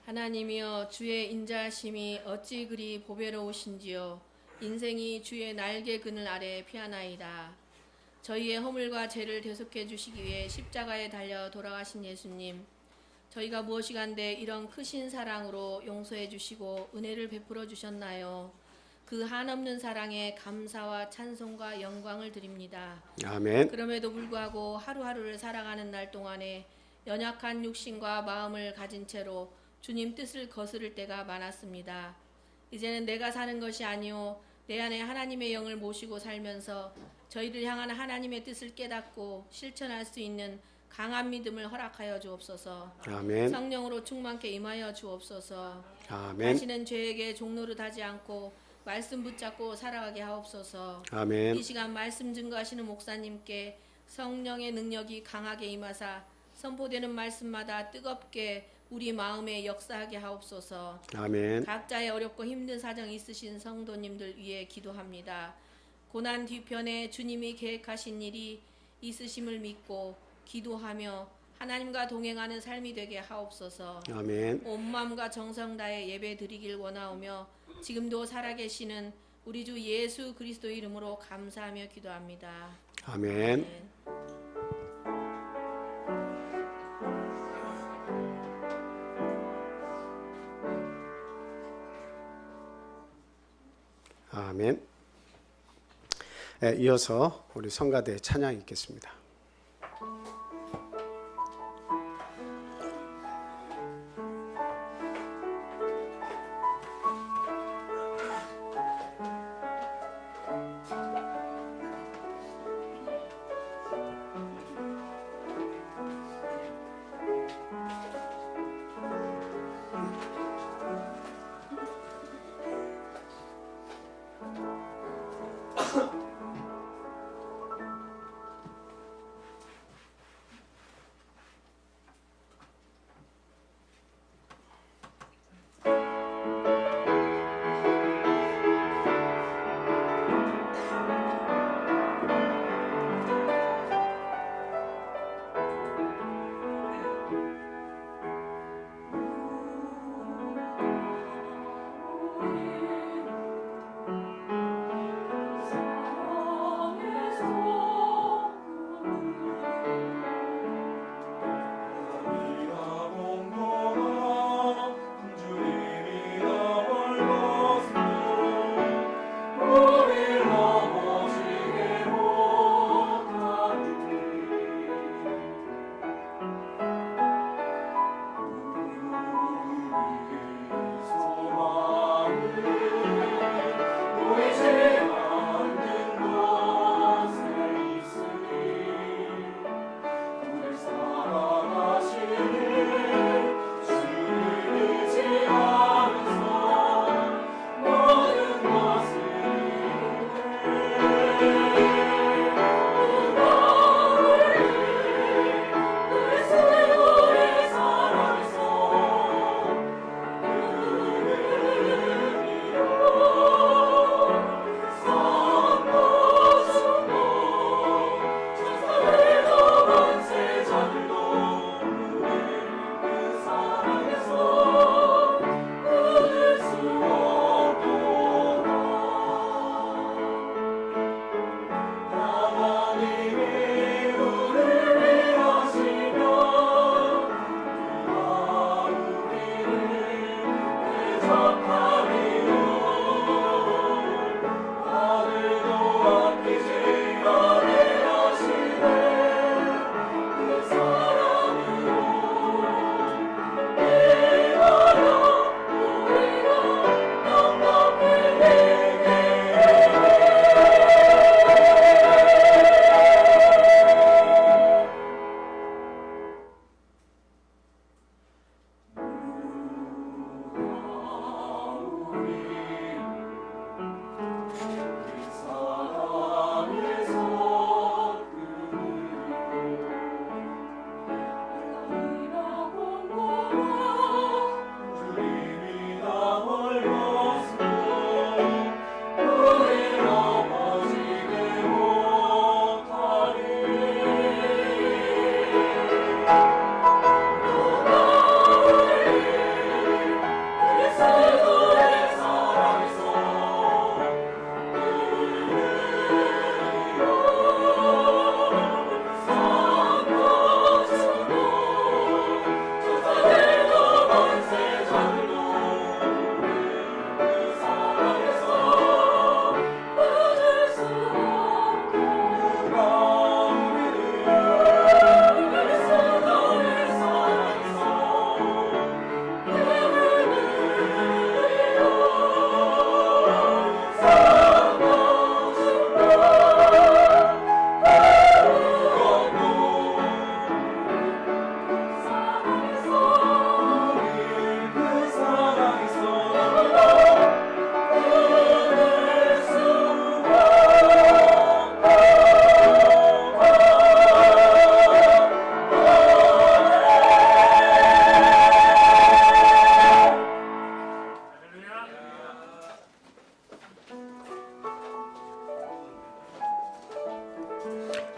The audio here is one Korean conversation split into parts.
하나님이여, 주의 인자하심이 어찌 그리 보배로우신지요. 인생이 주의 날개 그늘 아래 피하나이다. 저희의 허물과 죄를 대속해 주시기 위해 십자가에 달려 돌아가신 예수님, 저희가 무엇이간데 이런 크신 사랑으로 용서해 주시고 은혜를 베풀어 주셨나요? 그 한없는 사랑에 감사와 찬송과 영광을 드립니다. 아멘. 그럼에도 불구하고 하루하루를 살아가는 날 동안에 연약한 육신과 마음을 가진 채로 주님 뜻을 거스를 때가 많았습니다. 이제는 내가 사는 것이 아니오 내 안에 하나님의 영을 모시고 살면서 저희를 향한 하나님의 뜻을 깨닫고 실천할 수 있는 강한 믿음을 허락하여 주옵소서. 아멘. 성령으로 충만케 임하여 주옵소서. 아멘. 다시는 죄에게 종노릇하지 않고 말씀 붙잡고 살아가게 하옵소서. 아멘. 이 시간 말씀 증거하시는 목사님께 성령의 능력이 강하게 임하사 선포되는 말씀마다 뜨겁게 우리 마음에 역사하게 하옵소서. 아멘. 각자의 어렵고 힘든 사정 있으신 성도님들 위해 기도합니다. 고난 뒤편에 주님이 계획하신 일이 있으심을 믿고 기도하며 하나님과 동행하는 삶이 되게 하옵소서. 아멘. 온 마음과 정성 다해 예배 드리길 원하오며 지금도 살아계시는 우리 주 예수 그리스도 이름으로 감사하며 기도합니다. 아멘. 아멘. 이어서 우리 성가대 찬양 읽겠습니다.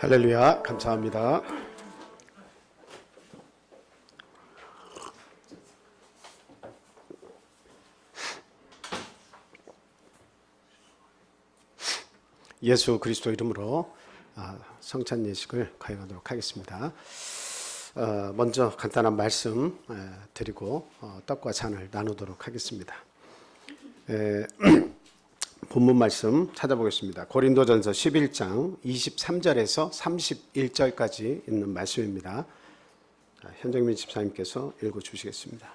할렐루야, 감사합니다. 예수 그리스도 이름으로 성찬 예식을 가행하도록 하겠습니다. 먼저 간단한 말씀 드리고 떡과 잔을 나누도록 하겠습니다. 본문 말씀 찾아보겠습니다. 고린도전서 11장 23절에서 31절까지 있는 말씀입니다. 현정민 집사님께서 읽어주시겠습니다.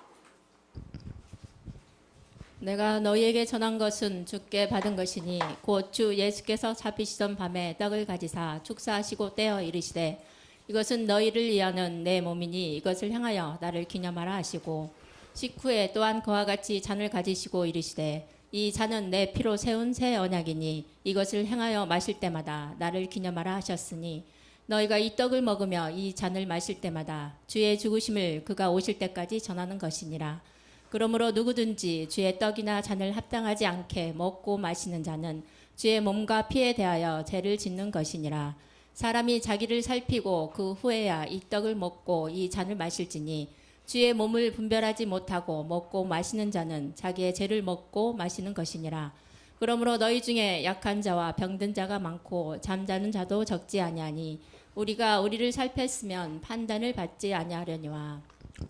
내가 너희에게 전한 것은 주께 받은 것이니 곧 주 예수께서 잡히시던 밤에 떡을 가지사 축사하시고 떼어 이르시되 이것은 너희를 위하는 내 몸이니 이것을 향하여 나를 기념하라 하시고 식후에 또한 그와 같이 잔을 가지시고 이르시되 이 잔은 내 피로 세운 새 언약이니 이것을 행하여 마실 때마다 나를 기념하라 하셨으니 너희가 이 떡을 먹으며 이 잔을 마실 때마다 주의 죽으심을 그가 오실 때까지 전하는 것이니라. 그러므로 누구든지 주의 떡이나 잔을 합당하지 않게 먹고 마시는 자는 주의 몸과 피에 대하여 죄를 짓는 것이니라. 사람이 자기를 살피고 그 후에야 이 떡을 먹고 이 잔을 마실지니 주의 몸을 분별하지 못하고 먹고 마시는 자는 자기의 죄를 먹고 마시는 것이니라. 그러므로 너희 중에 약한 자와 병든 자가 많고 잠자는 자도 적지 아니하니 우리가 우리를 살폈으면 판단을 받지 아니하려니와.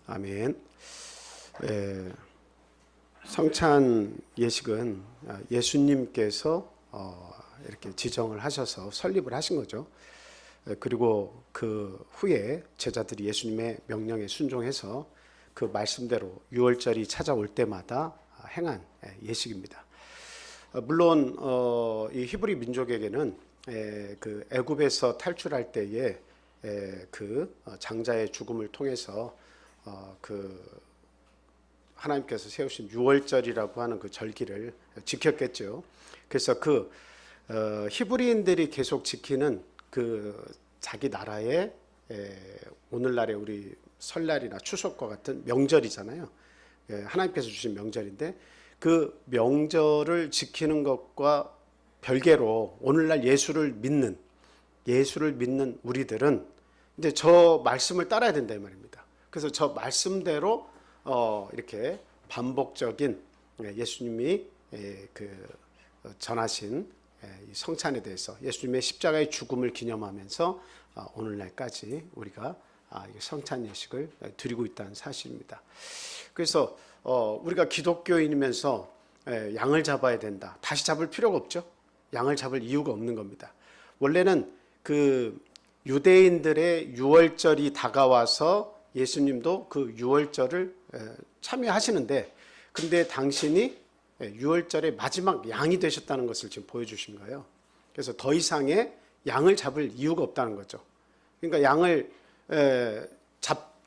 아멘. 성찬 예식은 예수님께서 이렇게 지정을 하셔서 설립을 하신 거죠. 그리고 그 후에 제자들이 예수님의 명령에 순종해서 그 말씀대로 유월절이 찾아올 때마다 행한 예식입니다. 물론 이 히브리 민족에게는 그 애굽에서 탈출할 때에 그 장자의 죽음을 통해서 그 하나님께서 세우신 유월절이라고 하는 그 절기를 지켰겠죠. 그래서 그 히브리인들이 계속 지키는 그 자기 나라의 오늘날의 우리 설날이나 추석과 같은 명절이잖아요. 하나님께서 주신 명절인데 그 명절을 지키는 것과 별개로 오늘날 예수를 믿는 우리들은 이제 저 말씀을 따라야 된다 이 말입니다. 그래서 저 말씀대로 이렇게 반복적인 예수님이 그 전하신 이 성찬에 대해서 예수님의 십자가의 죽음을 기념하면서 오늘날까지 우리가 성찬 예식을 드리고 있다는 사실입니다. 그래서 우리가 기독교인이면서 양을 잡아야 된다. 다시 잡을 필요가 없죠. 양을 잡을 이유가 없는 겁니다. 원래는 그 유대인들의 유월절이 다가와서 예수님도 그 유월절을 참여하시는데 근데 당신이 유월절의 마지막 양이 되셨다는 것을 지금 보여주신 거예요. 그래서 더 이상의 양을 잡을 이유가 없다는 거죠. 그러니까 양을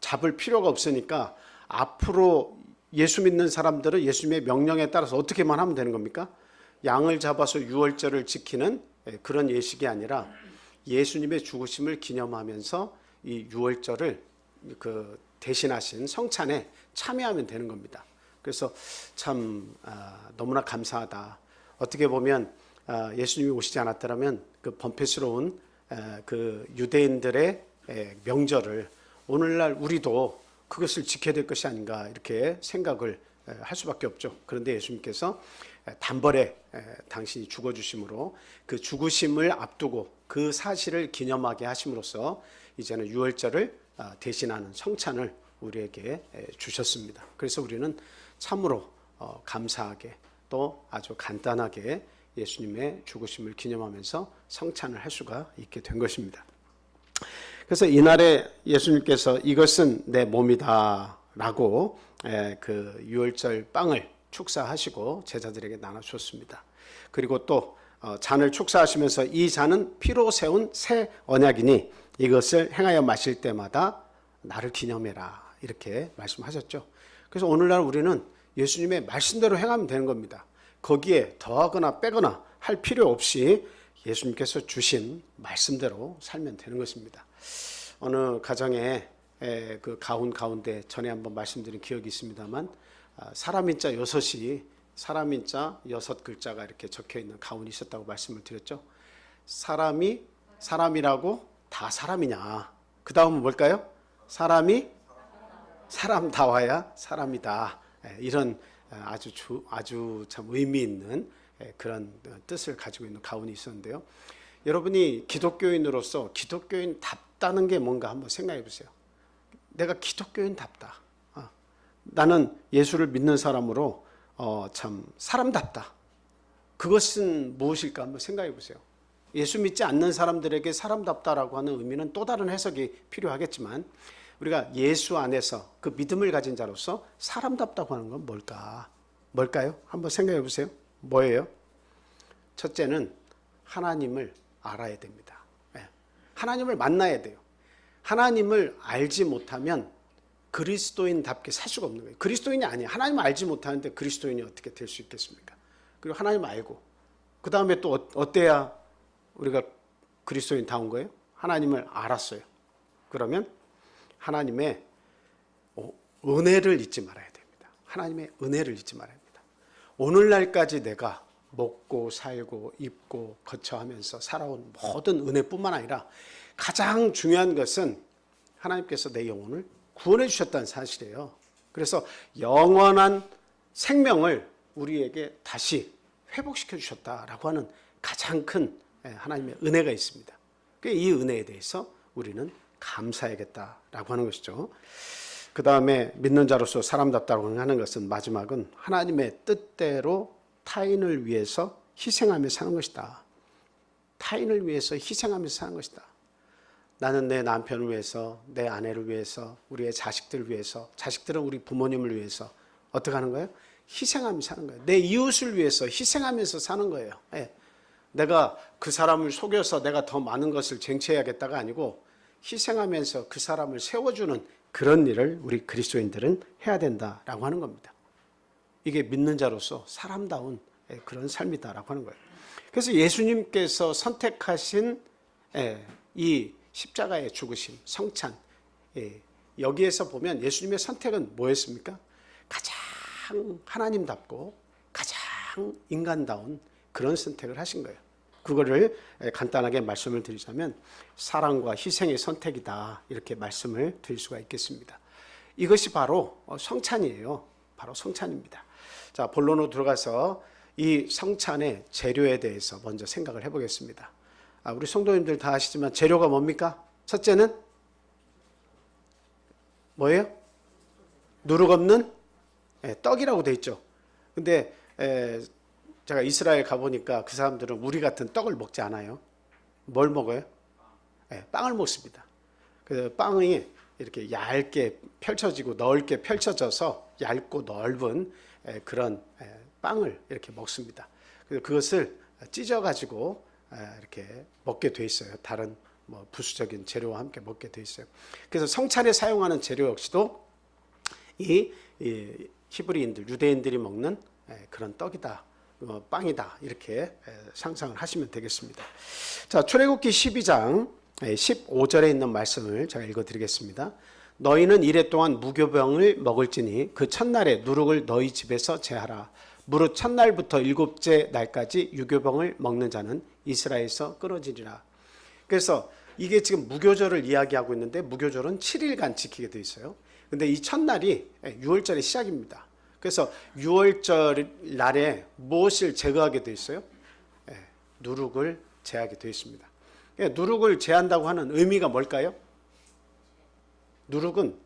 잡을 필요가 없으니까 앞으로 예수 믿는 사람들은 예수님의 명령에 따라서 어떻게만 하면 되는 겁니까? 양을 잡아서 유월절을 지키는 그런 예식이 아니라 예수님의 죽으심을 기념하면서 이 유월절을 그 대신하신 성찬에 참여하면 되는 겁니다. 그래서 참 너무나 감사하다. 어떻게 보면 예수님이 오시지 않았더라면 그 번패스러운 그 유대인들의 명절을 오늘날 우리도 그것을 지켜야 될 것이 아닌가 이렇게 생각을 할 수밖에 없죠. 그런데 예수님께서 단번에 당신이 죽어주심으로 그 죽으심을 앞두고 그 사실을 기념하게 하심으로써 이제는 유월절을 대신하는 성찬을 우리에게 주셨습니다. 그래서 우리는 참으로 감사하게 또 아주 간단하게 예수님의 죽으심을 기념하면서 성찬을 할 수가 있게 된 것입니다. 그래서 이날에 예수님께서 이것은 내 몸이다 라고 그 유월절 빵을 축사하시고 제자들에게 나눠주셨습니다. 그리고 또 잔을 축사하시면서 이 잔은 피로 세운 새 언약이니 이것을 행하여 마실 때마다 나를 기념해라 이렇게 말씀하셨죠. 그래서 오늘날 우리는 예수님의 말씀대로 행하면 되는 겁니다. 거기에 더하거나 빼거나 할 필요 없이 예수님께서 주신 말씀대로 살면 되는 것입니다. 어느 가정에 그 가훈 가운데 전에 한번 말씀드린 기억이 있습니다만 사람인자 6이 사람인자 6글자가 이렇게 적혀 있는 가훈이 있었다고 말씀을 드렸죠. 사람이 사람이라고 다 사람이냐? 그 다음은 뭘까요? 사람이 사람다워야 사람이다. 이런 아주 참 의미 있는 그런 뜻을 가지고 있는 가훈이 있었는데요. 여러분이 기독교인으로서 기독교인답다는 게 뭔가 한번 생각해 보세요. 내가 기독교인답다. 나는 예수를 믿는 사람으로 참 사람답다. 그것은 무엇일까 한번 생각해 보세요. 예수 믿지 않는 사람들에게 사람답다라고 하는 의미는 또 다른 해석이 필요하겠지만 우리가 예수 안에서 그 믿음을 가진 자로서 사람답다고 하는 건 뭘까요? 한번 생각해 보세요. 뭐예요? 첫째는 하나님을 알아야 됩니다. 하나님을 만나야 돼요. 하나님을 알지 못하면 그리스도인답게 살 수가 없는 거예요. 그리스도인이 아니에요. 하나님을 알지 못하는데 그리스도인이 어떻게 될 수 있겠습니까? 그리고 하나님을 알고 그 다음에 또 어때야 우리가 그리스도인 다운 거예요? 하나님을 알았어요. 그러면 하나님의 은혜를 잊지 말아야 됩니다. 하나님의 은혜를 잊지 말아야 됩니다. 오늘날까지 내가 먹고 살고 입고 거처하면서 살아온 모든 은혜뿐만 아니라 가장 중요한 것은 하나님께서 내 영혼을 구원해 주셨다는 사실이에요. 그래서 영원한 생명을 우리에게 다시 회복시켜 주셨다라고 하는 가장 큰 하나님의 은혜가 있습니다. 이 은혜에 대해서 우리는 감사해야겠다라고 하는 것이죠. 그 다음에 믿는 자로서 사람답다고 하는 것은 마지막은 하나님의 뜻대로 타인을 위해서 희생하며 사는 것이다. 타인을 위해서 희생하며 사는 것이다. 나는 내 남편을 위해서, 내 아내를 위해서, 우리의 자식들을 위해서, 자식들은 우리 부모님을 위해서 어떻게 하는 거예요? 희생하며 사는 거예요. 내 이웃을 위해서 희생하면서 사는 거예요. 내가 그 사람을 속여서 내가 더 많은 것을 쟁취해야겠다가 아니고 희생하면서 그 사람을 세워주는 그런 일을 우리 그리스도인들은 해야 된다라고 하는 겁니다. 이게 믿는 자로서 사람다운 그런 삶이다라고 하는 거예요. 그래서 예수님께서 선택하신 이 십자가의 죽으심, 성찬, 여기에서 보면 예수님의 선택은 뭐였습니까? 가장 하나님답고 가장 인간다운 그런 선택을 하신 거예요. 그거를 간단하게 말씀을 드리자면 사랑과 희생의 선택이다, 이렇게 말씀을 드릴 수가 있겠습니다. 이것이 바로 성찬이에요. 바로 성찬입니다. 자, 본론으로 들어가서 이 성찬의 재료에 대해서 먼저 생각을 해보겠습니다. 우리 성도님들 다 아시지만 재료가 뭡니까? 첫째는 뭐예요? 누룩 없는 떡이라고 돼 있죠. 근데 제가 이스라엘 가보니까 그 사람들은 우리 같은 떡을 먹지 않아요. 뭘 먹어요? 빵을 먹습니다. 그 빵이 이렇게 얇게 펼쳐지고 넓게 펼쳐져서 얇고 넓은 그런 빵을 이렇게 먹습니다. 그래서 그것을 찢어가지고 이렇게 먹게 돼 있어요. 다른 뭐 부수적인 재료와 함께 먹게 돼 있어요. 그래서 성찬에 사용하는 재료 역시도 이 히브리인들, 유대인들이 먹는 그런 떡이다, 빵이다, 이렇게 상상을 하시면 되겠습니다. 자, 출애굽기 12장 15절에 있는 말씀을 제가 읽어드리겠습니다. 너희는 이레 동안 무교병을 먹을지니 그 첫날에 누룩을 너희 집에서 제하라. 무릇 첫날부터 일곱째 날까지 유교병을 먹는 자는 이스라엘에서 끊어지리라. 그래서 이게 지금 무교절을 이야기하고 있는데 무교절은 7일간 지키게 돼 있어요. 근데 이 첫날이 6월절의 시작입니다. 그래서 6월절 날에 무엇을 제거하게 돼 있어요? 누룩을 제하게 돼 있습니다. 누룩을 제한다고 하는 의미가 뭘까요? 누룩은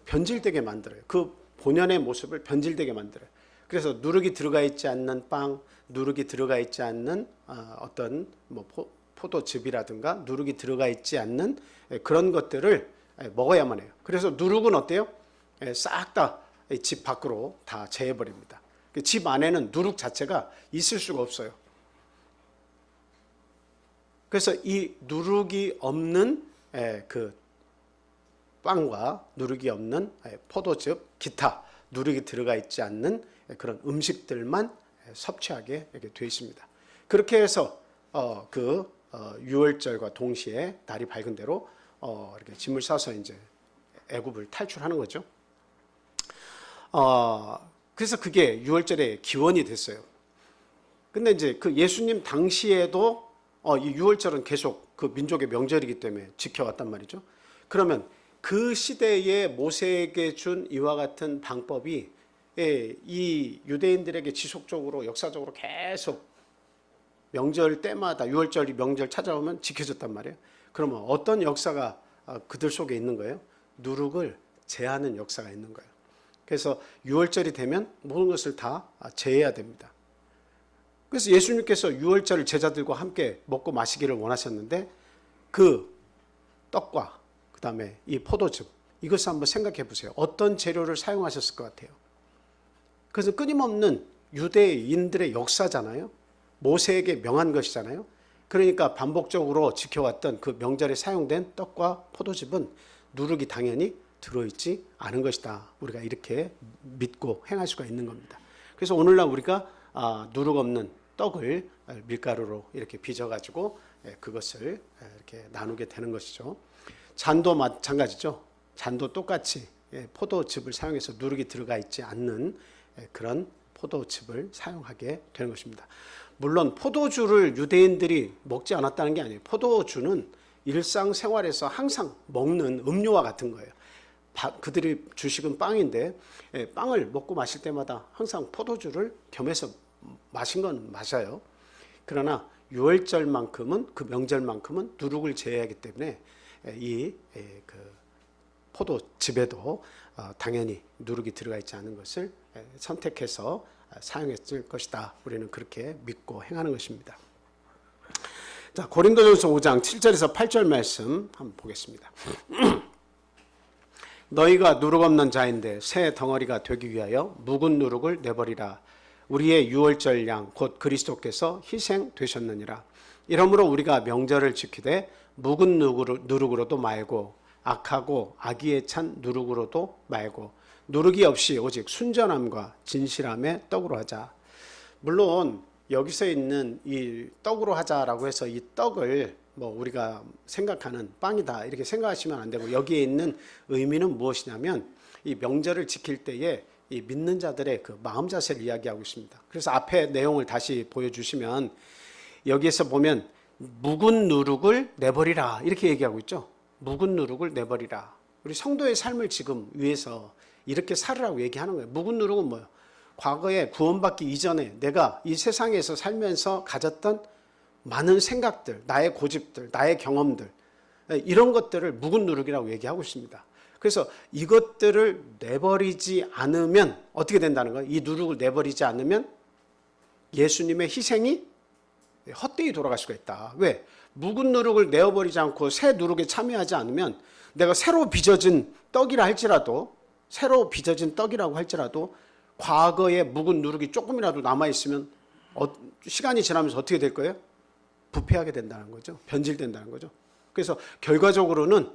변질되게 만들어요. 그 본연의 모습을 변질되게 만들어요. 그래서 누룩이 들어가 있지 않는 빵, 누룩이 들어가 있지 않는 어떤 뭐 포도즙이라든가 누룩이 들어가 있지 않는 그런 것들을 먹어야만 해요. 그래서 누룩은 어때요? 싹 다 집 밖으로 다 제해버립니다. 집 안에는 누룩 자체가 있을 수가 없어요. 그래서 이 누룩이 없는 그 빵과 누룩이 없는 포도즙, 기타 누룩이 들어가 있지 않는 그런 음식들만 섭취하게 이렇게 되어 있습니다. 그렇게 해서 6월절과 동시에 날이 밝은 대로 이렇게 짐을 싸서 이제 애굽을 탈출하는 거죠. 그래서 그게 6월절의 기원이 됐어요. 근데 이제 그 예수님 당시에도 이 유월절은 계속 그 민족의 명절이기 때문에 지켜왔단 말이죠. 그러면 그 시대에 모세에게 준 이와 같은 방법이 이 유대인들에게 지속적으로 역사적으로 계속 명절 때마다 유월절 명절 찾아오면 지켜졌단 말이에요. 그러면 어떤 역사가 그들 속에 있는 거예요? 누룩을 제하는 역사가 있는 거예요. 그래서 유월절이 되면 모든 것을 다 제해야 됩니다. 그래서 예수님께서 유월절을 제자들과 함께 먹고 마시기를 원하셨는데 그 떡과 그 다음에 이 포도즙 이것을 한번 생각해 보세요. 어떤 재료를 사용하셨을 것 같아요? 그래서 끊임없는 유대인들의 역사잖아요. 모세에게 명한 것이잖아요. 그러니까 반복적으로 지켜왔던 그 명절에 사용된 떡과 포도즙은 누룩이 당연히 들어있지 않은 것이다. 우리가 이렇게 믿고 행할 수가 있는 겁니다. 그래서 오늘날 우리가 누룩 없는 떡을 밀가루로 이렇게 빚어가지고 그것을 이렇게 나누게 되는 것이죠. 잔도 마찬가지죠. 잔도 똑같이 포도즙을 사용해서 누룩이 들어가 있지 않는 그런 포도즙을 사용하게 되는 것입니다. 물론 포도주를 유대인들이 먹지 않았다는 게 아니에요. 포도주는 일상생활에서 항상 먹는 음료와 같은 거예요. 그들이 주식은 빵인데 빵을 먹고 마실 때마다 항상 포도주를 겸해서 마신 건 맞아요. 그러나 유월절만큼은 그 명절만큼은 누룩을 제외하기 때문에 그 포도즙에도 당연히 누룩이 들어가 있지 않은 것을 선택해서 사용했을 것이다. 우리는 그렇게 믿고 행하는 것입니다. 자, 고린도전서 5장 7절에서 8절 말씀 한번 보겠습니다. 너희가 누룩 없는 자인데 새 덩어리가 되기 위하여 묵은 누룩을 내버리라. 우리의 유월절 양 곧 그리스도께서 희생되셨느니라. 이러므로 우리가 명절을 지키되 묵은 누룩으로도 말고 악하고 악의에 찬 누룩으로도 말고 누룩이 없이 오직 순전함과 진실함의 떡으로 하자. 물론 여기서 있는 이 떡으로 하자라고 해서 이 떡을 우리가 생각하는 빵이다 이렇게 생각하시면 안 되고, 여기에 있는 의미는 무엇이냐면 이 명절을 지킬 때에 이 믿는 자들의 그 마음 자세를 이야기하고 있습니다. 그래서 앞에 내용을 다시 보여주시면 여기에서 보면 묵은 누룩을 내버리라 이렇게 얘기하고 있죠. 묵은 누룩을 내버리라. 우리 성도의 삶을 지금 위해서 이렇게 살으라고 얘기하는 거예요. 묵은 누룩은 뭐예요? 과거에 구원받기 이전에 내가 이 세상에서 살면서 가졌던 많은 생각들, 나의 고집들, 나의 경험들, 이런 것들을 묵은 누룩이라고 얘기하고 있습니다. 그래서 이것들을 내버리지 않으면 어떻게 된다는 거예요? 이 누룩을 내버리지 않으면 예수님의 희생이 헛되이 돌아갈 수가 있다. 왜? 묵은 누룩을 내어버리지 않고 새 누룩에 참여하지 않으면 내가 새로 빚어진 떡이라 할지라도, 새로 빚어진 떡이라고 할지라도 과거에 묵은 누룩이 조금이라도 남아있으면 시간이 지나면서 어떻게 될 거예요? 부패하게 된다는 거죠. 변질된다는 거죠. 그래서 결과적으로는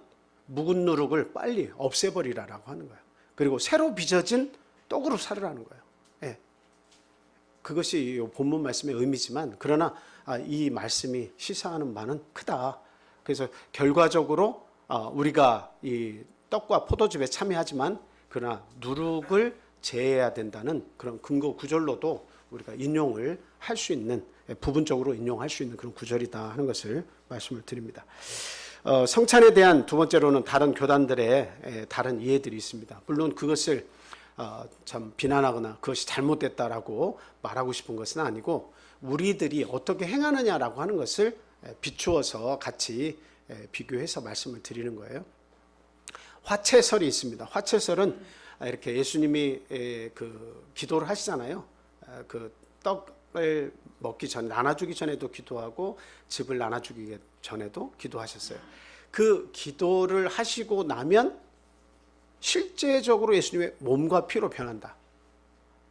묵은 누룩을 빨리 없애버리라라고 하는 거예요. 그리고 새로 빚어진 떡으로 살으라는 거예요. 예. 그것이 본문 말씀의 의미지만, 그러나 이 말씀이 시사하는 바는 크다. 그래서 결과적으로 우리가 이 떡과 포도즙에 참여하지만 그러나 누룩을 제해야 된다는 그런 근거 구절로도 우리가 인용을 할 수 있는, 부분적으로 인용할 수 있는 그런 구절이다 하는 것을 말씀을 드립니다. 성찬에 대한 두 번째로는 다른 교단들의 다른 이해들이 있습니다. 물론 그것을 참 비난하거나 그것이 잘못됐다라고 말하고 싶은 것은 아니고, 우리들이 어떻게 행하느냐라고 하는 것을 비추어서 같이 비교해서 말씀을 드리는 거예요. 화채설이 있습니다. 화채설은 이렇게 예수님이 그 기도를 하시잖아요. 그 떡을 먹기 전, 나눠주기 전에도 기도하고 즙을 나눠주기 전에도 기도하셨어요. 그 기도를 하시고 나면 실제적으로 예수님의 몸과 피로 변한다.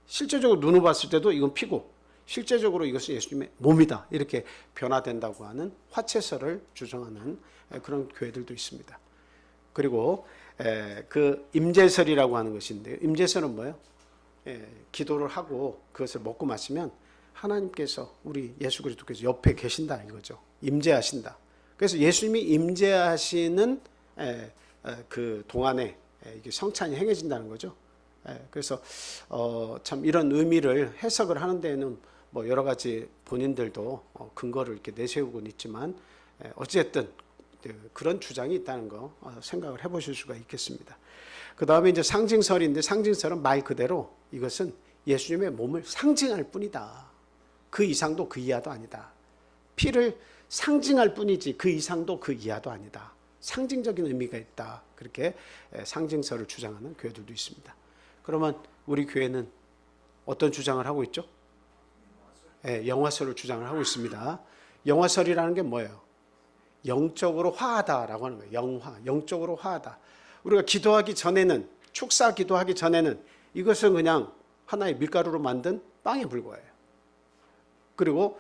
실제적으로 눈으로 봤을 때도 이건 피고 실제적으로 이것은 예수님의 몸이다. 이렇게 변화된다고 하는 화채설을 주장하는 그런 교회들도 있습니다. 그리고 그 임재설이라고 하는 것인데요. 임재설은 뭐예요? 기도를 하고 그것을 먹고 마시면 하나님께서, 우리 예수 그리스도께서 옆에 계신다 이거죠. 임재하신다. 그래서 예수님이 임재하시는 그 동안에 이게 성찬이 행해진다는 거죠. 그래서 참 이런 의미를 해석을 하는 데에는 뭐 여러 가지 본인들도 근거를 이렇게 내세우고는 있지만 어쨌든 그런 주장이 있다는 거 생각을 해보실 수가 있겠습니다. 그 다음에 이제 상징설인데 상징설은 말 그대로 이것은 예수님의 몸을 상징할 뿐이다. 그 이상도 그 이하도 아니다. 피를 상징할 뿐이지 그 이상도 그 이하도 아니다. 상징적인 의미가 있다. 그렇게 상징설을 주장하는 교회들도 있습니다. 그러면 우리 교회는 어떤 주장을 하고 있죠? 영화설을 주장을 하고 있습니다. 영화설이라는 게 뭐예요? 영적으로 화하다라고 하는 거예요. 영적으로 화하다. 우리가 기도하기 전에는, 축사 기도하기 전에는 이것은 그냥 하나의 밀가루로 만든 빵에 불과해요. 그리고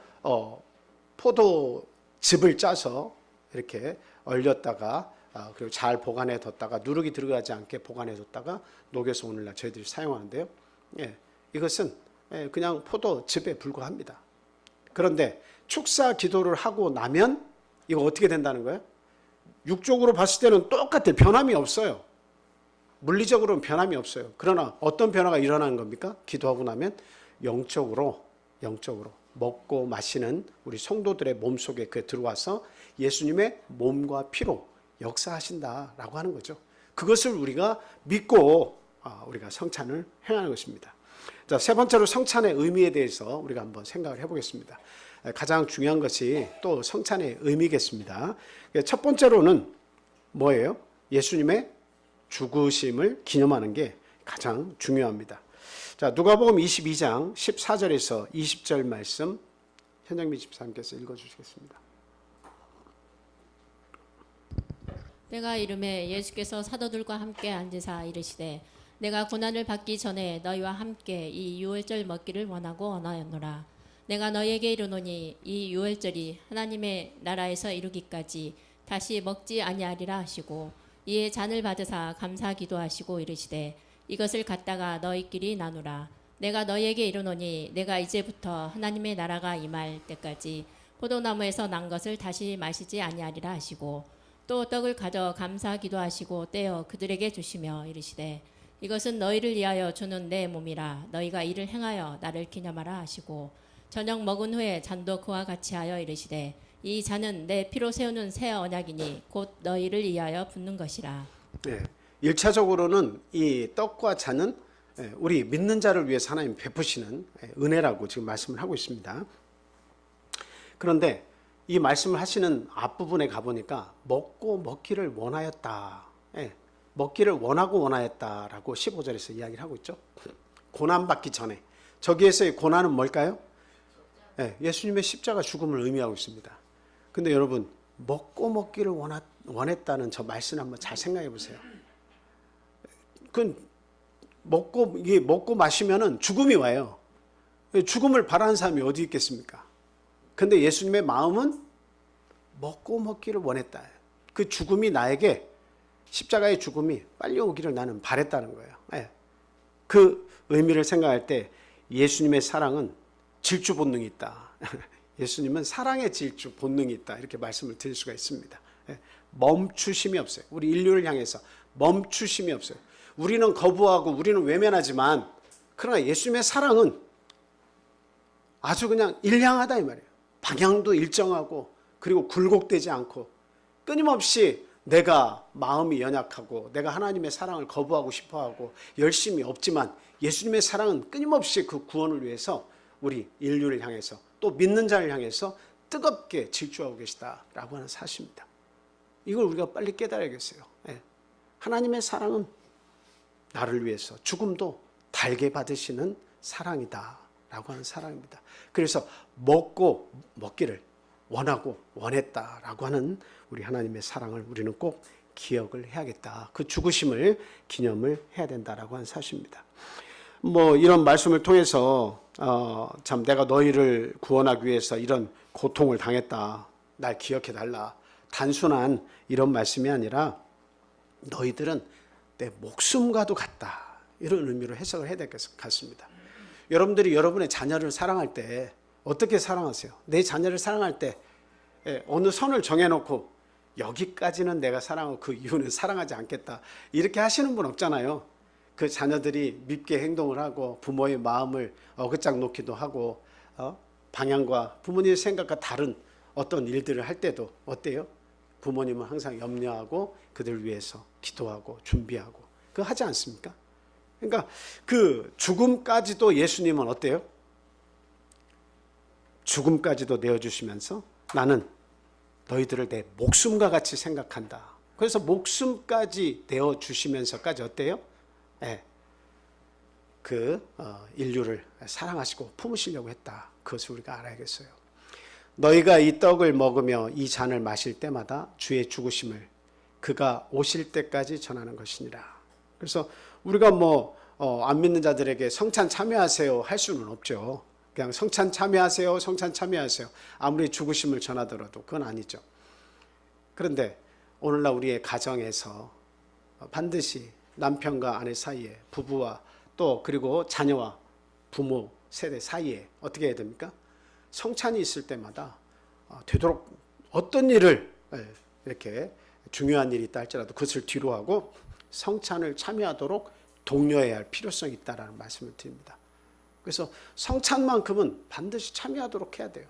포도즙을 짜서 이렇게 얼렸다가 그리고 잘 보관해 뒀다가 누룩이 들어가지 않게 보관해 뒀다가 녹여서 오늘날 저희들이 사용하는데요. 이것은 그냥 포도즙에 불과합니다. 그런데 축사 기도를 하고 나면 이거 어떻게 된다는 거예요? 육적으로 봤을 때는 똑같아요. 변함이 없어요. 물리적으로는 변함이 없어요. 그러나 어떤 변화가 일어나는 겁니까? 기도하고 나면 영적으로 먹고 마시는 우리 성도들의 몸속에 그게 들어와서 예수님의 몸과 피로 역사하신다라고 하는 거죠. 그것을 우리가 믿고 우리가 성찬을 행하는 것입니다. 자, 세 번째로 성찬의 의미에 대해서 우리가 한번 생각을 해보겠습니다. 가장 중요한 것이 또 성찬의 의미겠습니다. 첫 번째로는 뭐예요? 예수님의 죽으심을 기념하는 게 가장 중요합니다. 자, 누가복음 22장 14절에서 20절 말씀 현정민 집사님께서 읽어주시겠습니다. 때가 이름에 예수께서 사도들과 함께 앉으사 이르시되 내가 고난을 받기 전에 너희와 함께 이 유월절 먹기를 원하고 원하였노라. 내가 너희에게 이르노니 이 유월절이 하나님의 나라에서 이루기까지 다시 먹지 아니하리라 하시고 이에 잔을 받으사 감사 기도하시고 이르시되 이것을 갖다가 너희끼리 나누라. 내가 너희에게 이르노니 내가 이제부터 하나님의 나라가 임할 때까지 포도나무에서 난 것을 다시 마시지 아니하리라 하시고 또 떡을 가져 감사 기도하시고 떼어 그들에게 주시며 이르시되 이것은 너희를 위하여 주는 내 몸이라. 너희가 이를 행하여 나를 기념하라 하시고 저녁 먹은 후에 잔도 그와 같이 하여 이르시되 이 잔은 내 피로 세우는 새 언약이니 곧 너희를 위하여 붓는 것이라. 네, 1차적으로는 이 떡과 잔은 우리 믿는 자를 위해서 하나님 베푸시는 은혜라고 지금 말씀을 하고 있습니다. 그런데 이 말씀을 하시는 앞부분에 가보니까 먹고 먹기를 원하였다. 먹기를 원하고 원하였다라고 15절에서 이야기를 하고 있죠. 고난받기 전에. 저기에서의 고난은 뭘까요? 예수님의 십자가 죽음을 의미하고 있습니다. 근데 여러분, 먹고 먹기를 원했다는 저 말씀 한번 잘 생각해 보세요. 먹고 마시면은 죽음이 와요. 죽음을 바라는 사람이 어디 있겠습니까? 근데 예수님의 마음은 먹고 먹기를 원했다. 그 죽음이 나에게 십자가의 죽음이 빨리 오기를 나는 바랬다는 거예요. 그 의미를 생각할 때 예수님의 사랑은 질주 본능이 있다. 예수님은 사랑의 질주 본능이 있다. 이렇게 말씀을 드릴 수가 있습니다. 멈추심이 없어요. 우리 인류를 향해서 멈추심이 없어요. 우리는 거부하고 우리는 외면하지만 그러나 예수님의 사랑은 아주 그냥 일량하다 이 말이에요. 방향도 일정하고 그리고 굴곡되지 않고 끊임없이 내가 마음이 연약하고 내가 하나님의 사랑을 거부하고 싶어하고 열심이 없지만 예수님의 사랑은 끊임없이 그 구원을 위해서 우리 인류를 향해서 또 믿는 자를 향해서 뜨겁게 질주하고 계시다라고 하는 사실입니다. 이걸 우리가 빨리 깨달아야겠어요. 하나님의 사랑은 나를 위해서 죽음도 달게 받으시는 사랑이다라고 하는 사랑입니다. 그래서 먹고 먹기를 원하고 원했다라고 하는 우리 하나님의 사랑을 우리는 꼭 기억을 해야겠다. 그 죽으심을 기념을 해야 된다라고 하는 사실입니다. 뭐 이런 말씀을 통해서 참 내가 너희를 구원하기 위해서 이런 고통을 당했다. 날 기억해 달라. 단순한 이런 말씀이 아니라 너희들은 내 목숨과도 같다. 이런 의미로 해석을 해야 될 것 같습니다. 여러분들이 여러분의 자녀를 사랑할 때 어떻게 사랑하세요? 내 자녀를 사랑할 때 어느 선을 정해놓고 여기까지는 내가 사랑하고 그 이후는 사랑하지 않겠다. 이렇게 하시는 분 없잖아요. 그 자녀들이 밉게 행동을 하고 부모의 마음을 어긋작 놓기도 하고 방향과 부모님의 생각과 다른 어떤 일들을 할 때도 어때요? 부모님은 항상 염려하고 그들 위해서 기도하고 준비하고 그거 하지 않습니까? 그러니까 그 죽음까지도 예수님은 어때요? 죽음까지도 내어주시면서 나는 너희들을 내 목숨과 같이 생각한다. 그래서 목숨까지 내어주시면서까지 어때요? 인류를 사랑하시고 품으시려고 했다. 그것을 우리가 알아야겠어요. 너희가 이 떡을 먹으며 이 잔을 마실 때마다 주의 죽으심을 그가 오실 때까지 전하는 것이니라. 그래서 우리가 안 믿는 자들에게 성찬 참여하세요 할 수는 없죠. 그냥 성찬 참여하세요, 성찬 참여하세요. 아무리 죽으심을 전하더라도 그건 아니죠. 그런데 오늘날 우리의 가정에서 반드시 남편과 아내 사이에, 부부와 또 그리고 자녀와 부모 세대 사이에 어떻게 해야 됩니까? 성찬이 있을 때마다 되도록 어떤 일을 이렇게 중요한 일이 있다 할지라도 그것을 뒤로 하고 성찬을 참여하도록 독려해야 할 필요성이 있다라는 말씀을 드립니다. 그래서 성찬만큼은 반드시 참여하도록 해야 돼요.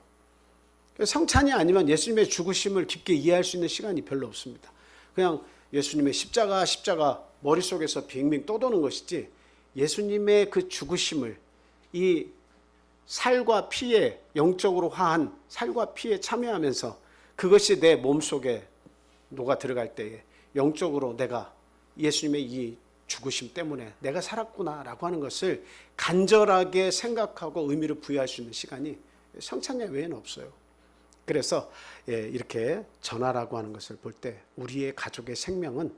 성찬이 아니면 예수님의 죽으심을 깊게 이해할 수 있는 시간이 별로 없습니다. 그냥 예수님의 십자가 머릿속에서 빙빙 떠도는 것이지 예수님의 그 죽으심을 이 살과 피에 영적으로 화한 살과 피에 참여하면서 그것이 내 몸속에 녹아 들어갈 때에 영적으로 내가 예수님의 이 죽으심 때문에 내가 살았구나라고 하는 것을 간절하게 생각하고 의미를 부여할 수 있는 시간이 성찬례 외에는 없어요. 그래서 이렇게 전하라고 하는 것을 볼 때 우리의 가족의 생명은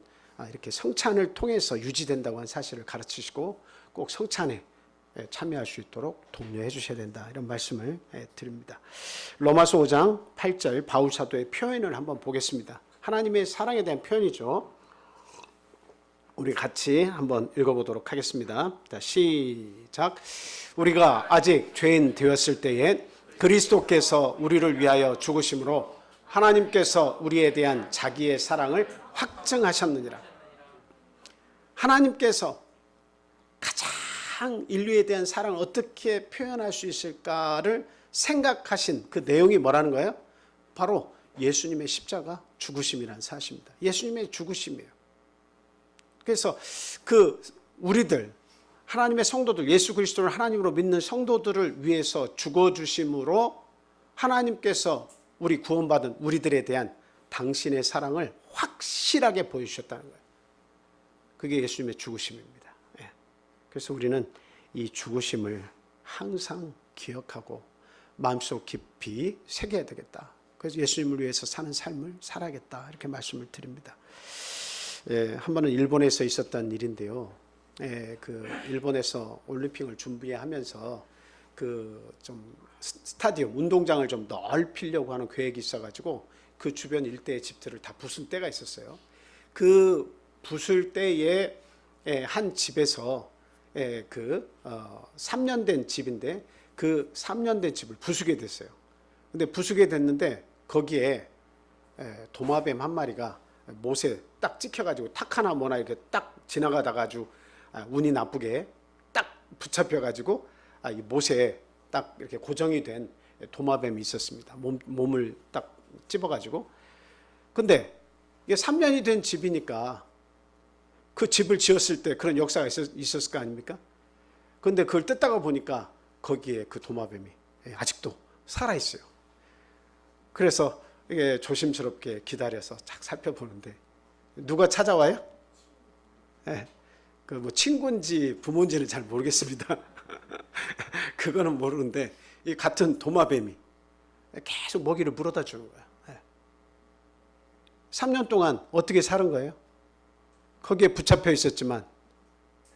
이렇게 성찬을 통해서 유지된다고 하는 사실을 가르치시고 꼭 성찬에 참여할 수 있도록 독려해 주셔야 된다, 이런 말씀을 드립니다. 로마서 5장 8절 바울 사도의 표현을 한번 보겠습니다. 하나님의 사랑에 대한 표현이죠. 우리 같이 한번 읽어보도록 하겠습니다. 자, 시작. 우리가 아직 죄인 되었을 때에 그리스도께서 우리를 위하여 죽으심으로 하나님께서 우리에 대한 자기의 사랑을 확증하셨느니라. 하나님께서 가장 인류에 대한 사랑을 어떻게 표현할 수 있을까를 생각하신 그 내용이 뭐라는 거예요? 바로 예수님의 십자가 죽으심이라는 사실입니다. 예수님의 죽으심이에요. 그래서 우리들 하나님의 성도들, 예수 그리스도를 하나님으로 믿는 성도들을 위해서 죽어주심으로 하나님께서 우리 구원받은 우리들에 대한 당신의 사랑을 확실하게 보여주셨다는 거예요. 그게 예수님의 죽으심입니다. 그래서 우리는 이 죽으심을 항상 기억하고 마음속 깊이 새겨야 되겠다. 그래서 예수님을 위해서 사는 삶을 살아야겠다, 이렇게 말씀을 드립니다. 한 번은 일본에서 있었던 일인데요. 일본에서 올림픽을 준비하면서 좀 스타디움, 운동장을 좀 넓히려고 하는 계획이 있어가지고 그 주변 일대의 집들을 다 부순 때가 있었어요. 그 부술 때에 한 집에서 3년 된 집인데 그 3년 된 집을 부수게 됐어요. 근데 부수게 됐는데 거기에 도마뱀 한 마리가 못에 딱 찍혀가지고 탁 하나 뭐나 이렇게 딱 지나가다가 아주 운이 나쁘게 딱 붙잡혀가지고 이 못에 딱 이렇게 고정이 된 도마뱀이 있었습니다. 몸을 딱 찝어가지고. 근데 이게 3년이 된 집이니까 그 집을 지었을 때 그런 역사가 있었을 거 아닙니까? 근데 그걸 뜯다가 보니까 거기에 그 도마뱀이 아직도 살아있어요. 그래서 이게 조심스럽게 기다려서 쫙 살펴보는데 누가 찾아와요? 친구인지 부모인지는 잘 모르겠습니다. 그거는 모르는데 이 같은 도마뱀이 계속 먹이를 물어다 주는 거야. 3년 동안 어떻게 사는 거예요? 거기에 붙잡혀 있었지만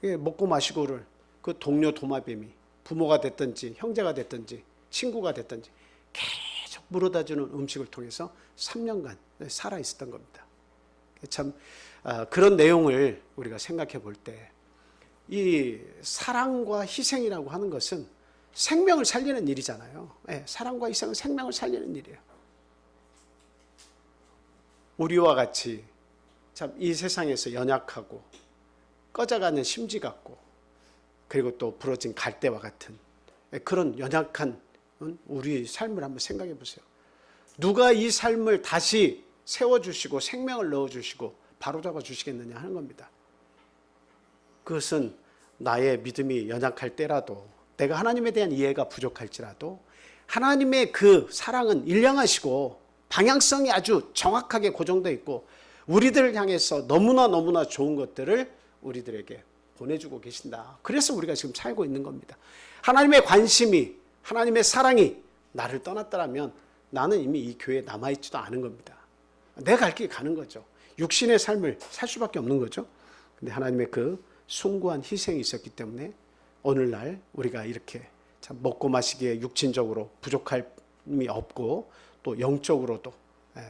먹고 마시고를 그 동료 도마뱀이 부모가 됐든지 형제가 됐든지 친구가 됐든지 계속 물어다 주는 음식을 통해서 3년간 살아 있었던 겁니다. 참 그런 내용을 우리가 생각해 볼 때 이 사랑과 희생이라고 하는 것은 생명을 살리는 일이잖아요. 사랑과 희생은 생명을 살리는 일이에요. 우리와 같이 참 이 세상에서 연약하고 꺼져가는 심지 같고 그리고 또 부러진 갈대와 같은 그런 연약한 우리 삶을 한번 생각해 보세요. 누가 이 삶을 다시 세워주시고 생명을 넣어주시고 바로잡아 주시겠느냐 하는 겁니다. 그것은 나의 믿음이 연약할 때라도, 내가 하나님에 대한 이해가 부족할지라도 하나님의 그 사랑은 일량하시고 방향성이 아주 정확하게 고정되어 있고 우리들을 향해서 너무나 좋은 것들을 우리들에게 보내주고 계신다. 그래서 우리가 지금 살고 있는 겁니다. 하나님의 관심이, 하나님의 사랑이 나를 떠났더라면 나는 이미 이 교회에 남아있지도 않은 겁니다. 내 갈 길 가는 거죠. 육신의 삶을 살 수밖에 없는 거죠. 근데 하나님의 그 숭고한 희생이 있었기 때문에 오늘날 우리가 이렇게 참 먹고 마시기에 육신적으로 부족함이 없고 또 영적으로도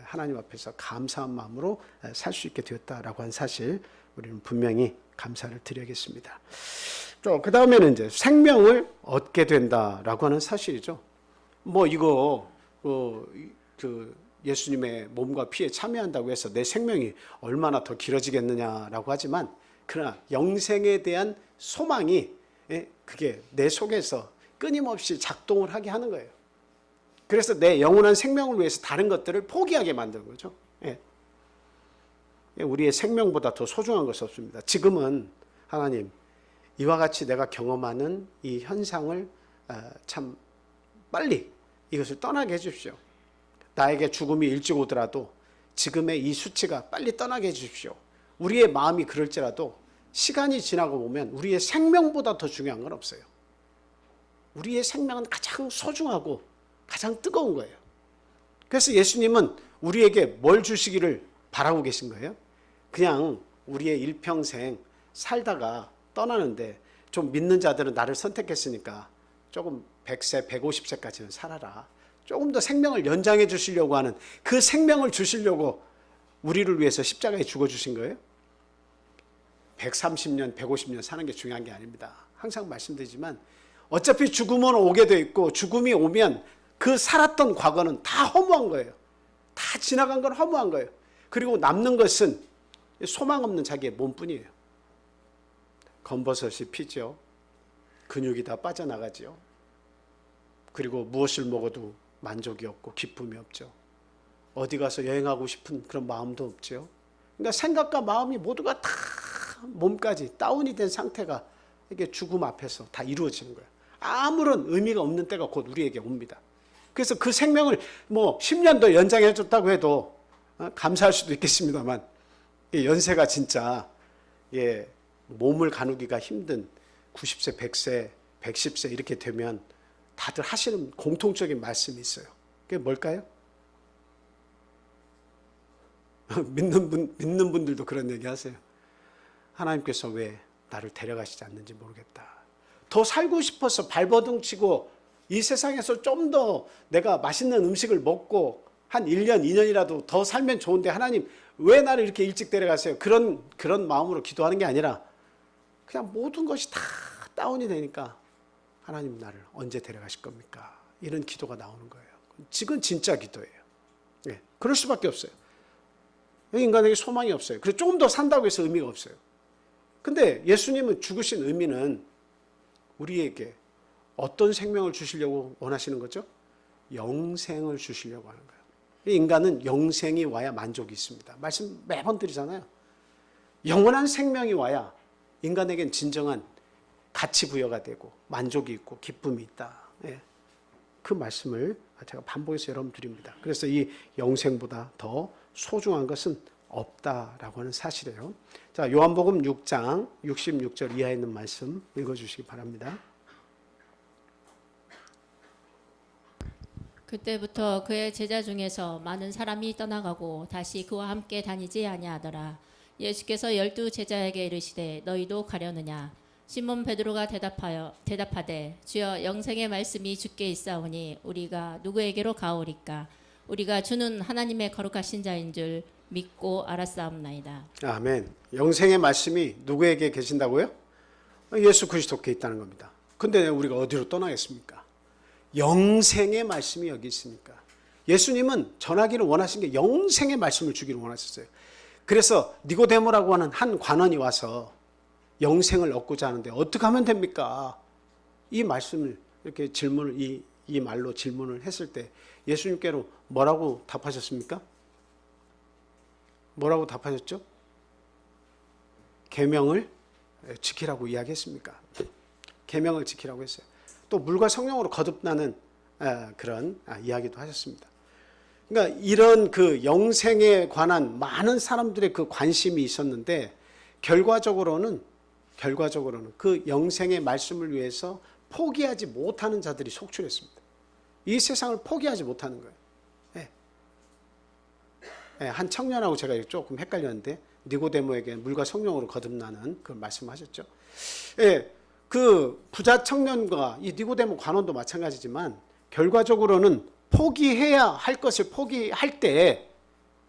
하나님 앞에서 감사한 마음으로 살 수 있게 되었다라고 한 사실 우리는 분명히 감사를 드려야겠습니다. 그 다음에는 이제 생명을 얻게 된다라고 하는 사실이죠. 뭐 이거 예수님의 몸과 피에 참여한다고 해서 내 생명이 얼마나 더 길어지겠느냐라고 하지만 그러나 영생에 대한 소망이 그게 내 속에서 끊임없이 작동을 하게 하는 거예요. 그래서 내 영원한 생명을 위해서 다른 것들을 포기하게 만드는 거죠. 우리의 생명보다 더 소중한 것이 없습니다. 지금은 하나님 이와 같이 내가 경험하는 이 현상을 참 빨리 이것을 떠나게 해주십시오. 나에게 죽음이 일찍 오더라도 지금의 이 수치가 빨리 떠나게 해주십시오. 우리의 마음이 그럴지라도 시간이 지나고 보면 우리의 생명보다 더 중요한 건 없어요. 우리의 생명은 가장 소중하고 가장 뜨거운 거예요. 그래서 예수님은 우리에게 뭘 주시기를 바라고 계신 거예요? 그냥 우리의 일평생 살다가 떠나는데 좀 믿는 자들은 나를 선택했으니까 조금 100세, 150세까지는 살아라. 조금 더 생명을 연장해 주시려고 하는 그 생명을 주시려고 우리를 위해서 십자가에 죽어주신 거예요? 130년, 150년 사는 게 중요한 게 아닙니다. 항상 말씀드리지만 어차피 죽음은 오게 돼 있고 죽음이 오면 그 살았던 과거는 다 허무한 거예요. 다 지나간 건 허무한 거예요. 그리고 남는 것은 소망 없는 자기의 몸뿐이에요. 검버섯이 피죠. 근육이 다 빠져나가죠. 그리고 무엇을 먹어도 만족이 없고 기쁨이 없죠. 어디 가서 여행하고 싶은 그런 마음도 없죠. 그러니까 생각과 마음이 모두가 다 몸까지 다운이 된 상태가 이게 죽음 앞에서 다 이루어지는 거예요. 아무런 의미가 없는 때가 곧 우리에게 옵니다. 그래서 그 생명을 뭐 10년 더 연장해 줬다고 해도 감사할 수도 있겠습니다만 연세가 진짜 몸을 가누기가 힘든 90세, 100세, 110세 이렇게 되면 다들 하시는 공통적인 말씀이 있어요. 그게 뭘까요? 믿는 분들도 그런 얘기 하세요. 하나님께서 왜 나를 데려가시지 않는지 모르겠다. 더 살고 싶어서 발버둥 치고 이 세상에서 좀 더 내가 맛있는 음식을 먹고 한 1년, 2년이라도 더 살면 좋은데 하나님 왜 나를 이렇게 일찍 데려가세요? 그런 마음으로 기도하는 게 아니라 그냥 모든 것이 다 다운이 되니까 하나님 나를 언제 데려가실 겁니까? 이런 기도가 나오는 거예요. 지금 진짜 기도예요. 그럴 수밖에 없어요. 인간에게 소망이 없어요. 그래서 조금 더 산다고 해서 의미가 없어요. 근데 예수님은 죽으신 의미는 우리에게 어떤 생명을 주시려고 원하시는 거죠? 영생을 주시려고 하는 거예요. 인간은 영생이 와야 만족이 있습니다. 말씀 매번 드리잖아요. 영원한 생명이 와야 인간에겐 진정한 가치 부여가 되고 만족이 있고 기쁨이 있다. 그 말씀을 제가 반복해서 여러분 드립니다. 그래서 이 영생보다 더 소중한 것은 없다라고 하는 사실이에요. 자, 요한복음 6장 66절 이하에 있는 말씀 읽어주시기 바랍니다. 그때부터 그의 제자 중에서 많은 사람이 떠나가고 다시 그와 함께 다니지 아니하더라. 예수께서 12 제자에게 이르시되 너희도 가려느냐? 시몬 베드로가 대답하되 주여 영생의 말씀이 주께 있사오니 우리가 누구에게로 가오리까? 우리가 주는 하나님의 거룩하신 자인 줄 믿고 알았사옵나이다. 아멘. 영생의 말씀이 누구에게 계신다고요? 예수 그리스도께 있다는 겁니다. 근데 우리가 어디로 떠나겠습니까? 영생의 말씀이 여기 있으니까. 예수님은 전하기를 원하신 게 영생의 말씀을 주기를 원하셨어요. 그래서 니고데모라고 하는 한 관원이 와서 영생을 얻고자 하는데 어떻게 하면 됩니까? 이 말씀을 이렇게 질문을 이 이 말로 질문을 했을 때 예수님께로 뭐라고 답하셨습니까? 뭐라고 답하셨죠? 계명을 지키라고 이야기했습니까? 계명을 지키라고 했어요. 또 물과 성령으로 거듭나는 그런 이야기도 하셨습니다. 그러니까 이런 그 영생에 관한 많은 사람들의 그 관심이 있었는데 결과적으로는 그 영생의 말씀을 위해서 포기하지 못하는 자들이 속출했습니다. 이 세상을 포기하지 못하는 거예요. 한 청년하고 제가 조금 헷갈렸는데 니고데모에게 물과 성령으로 거듭나는 그 말씀하셨죠. 그 부자 청년과 이 니고데모 관원도 마찬가지지만 결과적으로는 포기해야 할 것을 포기할 때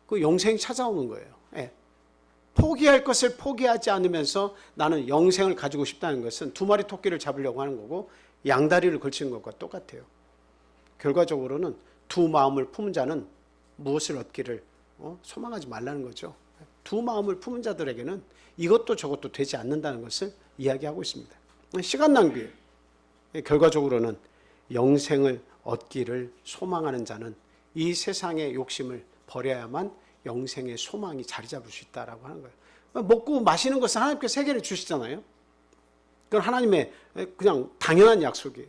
그 영생이 찾아오는 거예요. 포기할 것을 포기하지 않으면서 나는 영생을 가지고 싶다는 것은 두 마리 토끼를 잡으려고 하는 거고 양다리를 걸치는 것과 똑같아요. 결과적으로는 두 마음을 품은 자는 무엇을 얻기를 소망하지 말라는 거죠. 두 마음을 품은 자들에게는 이것도 저것도 되지 않는다는 것을 이야기하고 있습니다. 시간 낭비예요. 결과적으로는 영생을 얻기를 소망하는 자는 이 세상의 욕심을 버려야만 영생의 소망이 자리 잡을 수 있다라고 하는 거예요. 먹고 마시는 것은 하나님께서 세계를 주시잖아요. 그건 하나님의 그냥 당연한 약속이에요.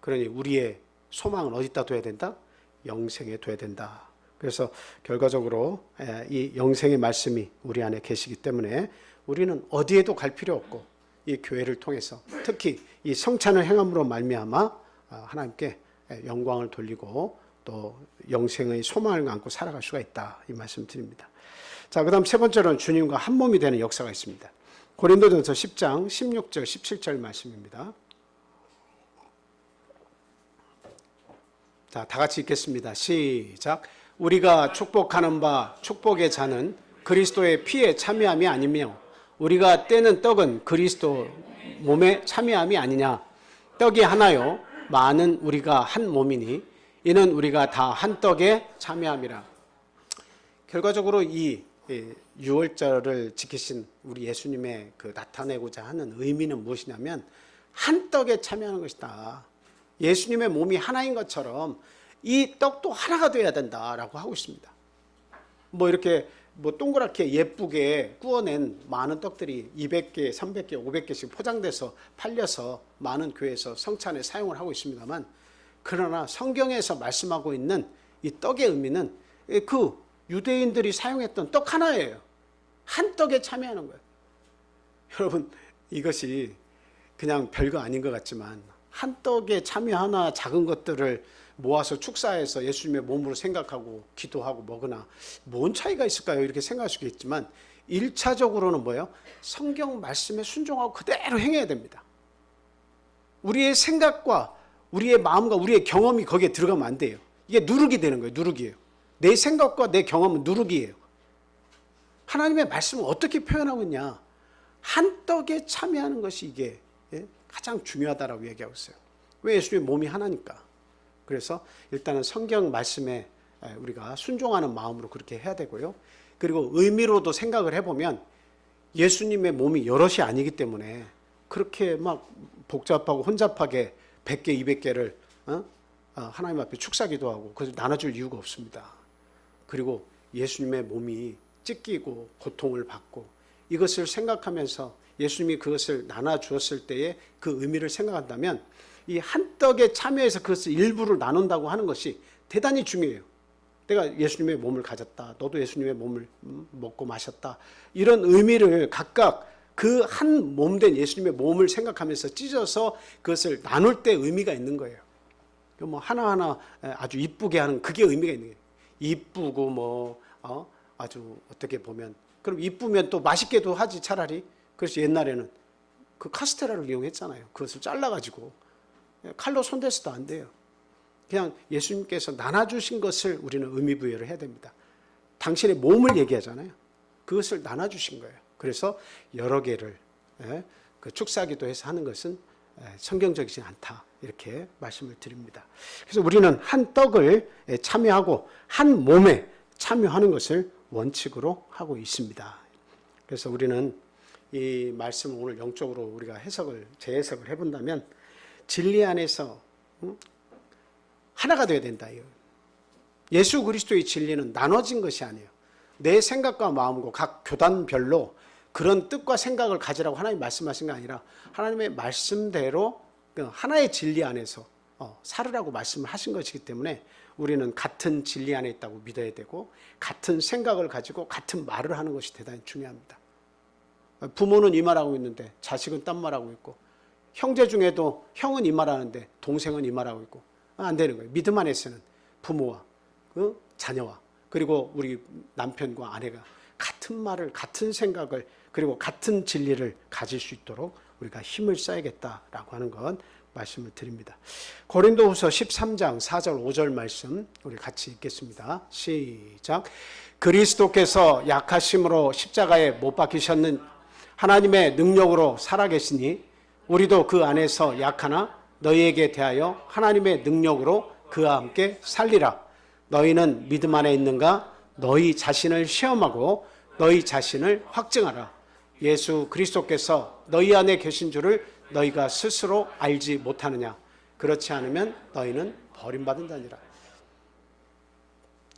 그러니 우리의 소망은 어디다 둬야 된다? 영생에 둬야 된다. 그래서 결과적으로 이 영생의 말씀이 우리 안에 계시기 때문에 우리는 어디에도 갈 필요 없고 이 교회를 통해서 특히 이 성찬을 행함으로 말미암아 하나님께 영광을 돌리고 또 영생의 소망을 안고 살아갈 수가 있다. 이 말씀 드립니다. 자, 그다음 세 번째로는 주님과 한 몸이 되는 역사가 있습니다. 고린도전서 10장 16절 17절 말씀입니다. 자, 다 같이 읽겠습니다. 시작. 우리가 축복하는 바 축복의 잔은 그리스도의 피에 참여함이 아니며 우리가 떼는 떡은 그리스도 몸에 참여함이 아니냐. 떡이 하나요 많은 우리가 한 몸이니 이는 우리가 다 한 떡에 참여함이라. 결과적으로 이 유월절을 지키신 우리 예수님의 그 나타내고자 하는 의미는 무엇이냐면 한 떡에 참여하는 것이다. 예수님의 몸이 하나인 것처럼 이 떡도 하나가 되어야 된다라고 하고 있습니다. 이렇게 동그랗게 예쁘게 구워낸 많은 떡들이 200개, 300개, 500개씩 포장돼서 팔려서 많은 교회에서 성찬에 사용을 하고 있습니다만 그러나 성경에서 말씀하고 있는 이 떡의 의미는 그 유대인들이 사용했던 떡 하나예요. 한 떡에 참여하는 거예요. 여러분 이것이 그냥 별거 아닌 것 같지만 한 떡에 참여하나 작은 것들을 모아서 축사해서 예수님의 몸으로 생각하고 기도하고 먹으나 뭔 차이가 있을까요? 이렇게 생각할 수 있겠지만 1차적으로는 뭐예요? 성경 말씀에 순종하고 그대로 행해야 됩니다. 우리의 생각과 우리의 마음과 우리의 경험이 거기에 들어가면 안 돼요. 이게 누룩이 되는 거예요. 누룩이에요. 내 생각과 내 경험은 누룩이에요. 하나님의 말씀을 어떻게 표현하고 있냐? 한 떡에 참여하는 것이 이게 가장 중요하다라고 얘기하고 있어요. 왜? 예수님의 몸이 하나니까. 그래서 일단은 성경 말씀에 우리가 순종하는 마음으로 그렇게 해야 되고요. 그리고 의미로도 생각을 해보면 예수님의 몸이 여럿이 아니기 때문에 그렇게 막 복잡하고 혼잡하게 100개, 200개를 하나님 앞에 축사기도 하고 그것을 나눠줄 이유가 없습니다. 그리고 예수님의 몸이 찢기고 고통을 받고 이것을 생각하면서 예수님이 그것을 나눠주었을 때의 그 의미를 생각한다면 이 한 떡에 참여해서 그것을 일부를 나눈다고 하는 것이 대단히 중요해요. 내가 예수님의 몸을 가졌다. 너도 예수님의 몸을 먹고 마셨다. 이런 의미를 각각 그 한 몸된 예수님의 몸을 생각하면서 찢어서 그것을 나눌 때 의미가 있는 거예요. 하나하나 아주 이쁘게 하는 그게 의미가 있는 거예요. 이쁘고 아주 어떻게 보면 그럼 이쁘면 또 맛있게도 하지 차라리. 그래서 옛날에는 그 카스테라를 이용했잖아요. 그것을 잘라가지고 칼로 손대서도 안 돼요. 그냥 예수님께서 나눠주신 것을 우리는 의미부여를 해야 됩니다. 당신의 몸을 얘기하잖아요. 그것을 나눠주신 거예요. 그래서 여러 개를 그 축사기도해서 하는 것은 성경적이지 않다. 이렇게 말씀을 드립니다. 그래서 우리는 한 떡을 참여하고 한 몸에 참여하는 것을 원칙으로 하고 있습니다. 그래서 우리는 이 말씀을 오늘 영적으로 우리가 재해석을 해본다면 진리 안에서 하나가 되어야 된다. 예수 그리스도의 진리는 나눠진 것이 아니에요. 내 생각과 마음과 각 교단별로 그런 뜻과 생각을 가지라고 하나님 말씀하신 게 아니라 하나님의 말씀대로 하나의 진리 안에서 살으라고 말씀을 하신 것이기 때문에 우리는 같은 진리 안에 있다고 믿어야 되고 같은 생각을 가지고 같은 말을 하는 것이 대단히 중요합니다. 부모는 이 말하고 있는데 자식은 딴 말하고 있고, 형제 중에도 형은 이 말하는데 동생은 이 말하고 있고, 안 되는 거예요. 믿음 안에서는 부모와 자녀와 그리고 우리 남편과 아내가 같은 말을, 같은 생각을, 그리고 같은 진리를 가질 수 있도록 우리가 힘을 써야겠다라고 하는 건 말씀을 드립니다. 고린도후서 13장 4절 5절 말씀 우리 같이 읽겠습니다. 시작. 그리스도께서 약하심으로 십자가에 못 박히셨는 하나님의 능력으로 살아계시니 우리도 그 안에서 약하나 너희에게 대하여 하나님의 능력으로 그와 함께 살리라. 너희는 믿음 안에 있는가? 너희 자신을 시험하고 너희 자신을 확증하라. 예수 그리스도께서 너희 안에 계신 줄을 너희가 스스로 알지 못하느냐? 그렇지 않으면 너희는 버림받은 자니라.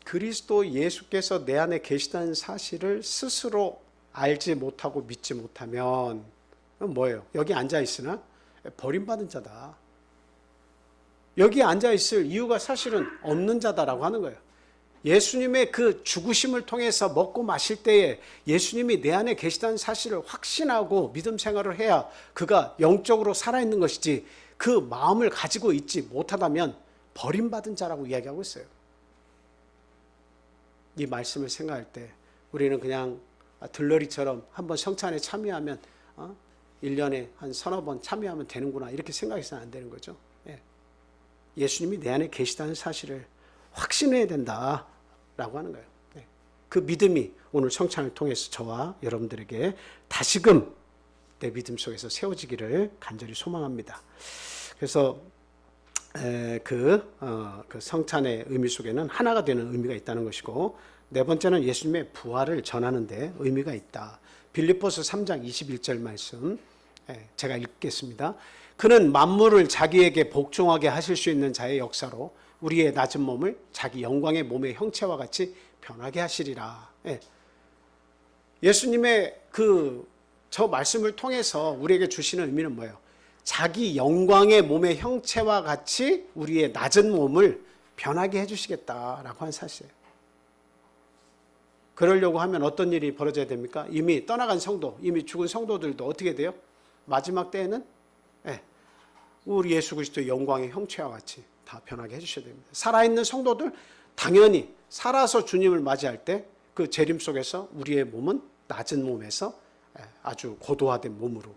그리스도 예수께서 내 안에 계시다는 사실을 스스로 알지 못하고 믿지 못하면 뭐예요? 여기 앉아있으나 버림받은 자다. 여기 앉아있을 이유가 사실은 없는 자다라고 하는 거예요. 예수님의 그 죽으심을 통해서 먹고 마실 때에 예수님이 내 안에 계시다는 사실을 확신하고 믿음 생활을 해야 그가 영적으로 살아있는 것이지, 그 마음을 가지고 있지 못하다면 버림받은 자라고 이야기하고 있어요. 이 말씀을 생각할 때 우리는 그냥 들러리처럼 한번 성찬에 참여하면 1년에 한 서너 번 참여하면 되는구나 이렇게 생각해서는 안 되는 거죠. 예수님이 내 안에 계시다는 사실을 확신해야 된다라고 하는 거예요. 그 믿음이 오늘 성찬을 통해서 저와 여러분들에게 다시금 내 믿음 속에서 세워지기를 간절히 소망합니다. 그래서 그 성찬의 의미 속에는 하나가 되는 의미가 있다는 것이고, 네 번째는 예수님의 부활을 전하는 데 의미가 있다. 빌립보서 3장 21절 말씀 제가 읽겠습니다. 그는 만물을 자기에게 복종하게 하실 수 있는 자의 역사로 우리의 낮은 몸을 자기 영광의 몸의 형체와 같이 변하게 하시리라. 예수님의 저 말씀을 통해서 우리에게 주시는 의미는 뭐예요? 자기 영광의 몸의 형체와 같이 우리의 낮은 몸을 변하게 해주시겠다라고 하는 사실이에요. 그러려고 하면 어떤 일이 벌어져야 됩니까? 이미 떠나간 성도, 이미 죽은 성도들도 어떻게 돼요? 마지막 때에는 우리 예수 그리스도의 영광의 형체와 같이 다 변하게 해주셔야 됩니다. 살아있는 성도들 당연히 살아서 주님을 맞이할 때 그 재림 속에서 우리의 몸은 낮은 몸에서 아주 고도화된 몸으로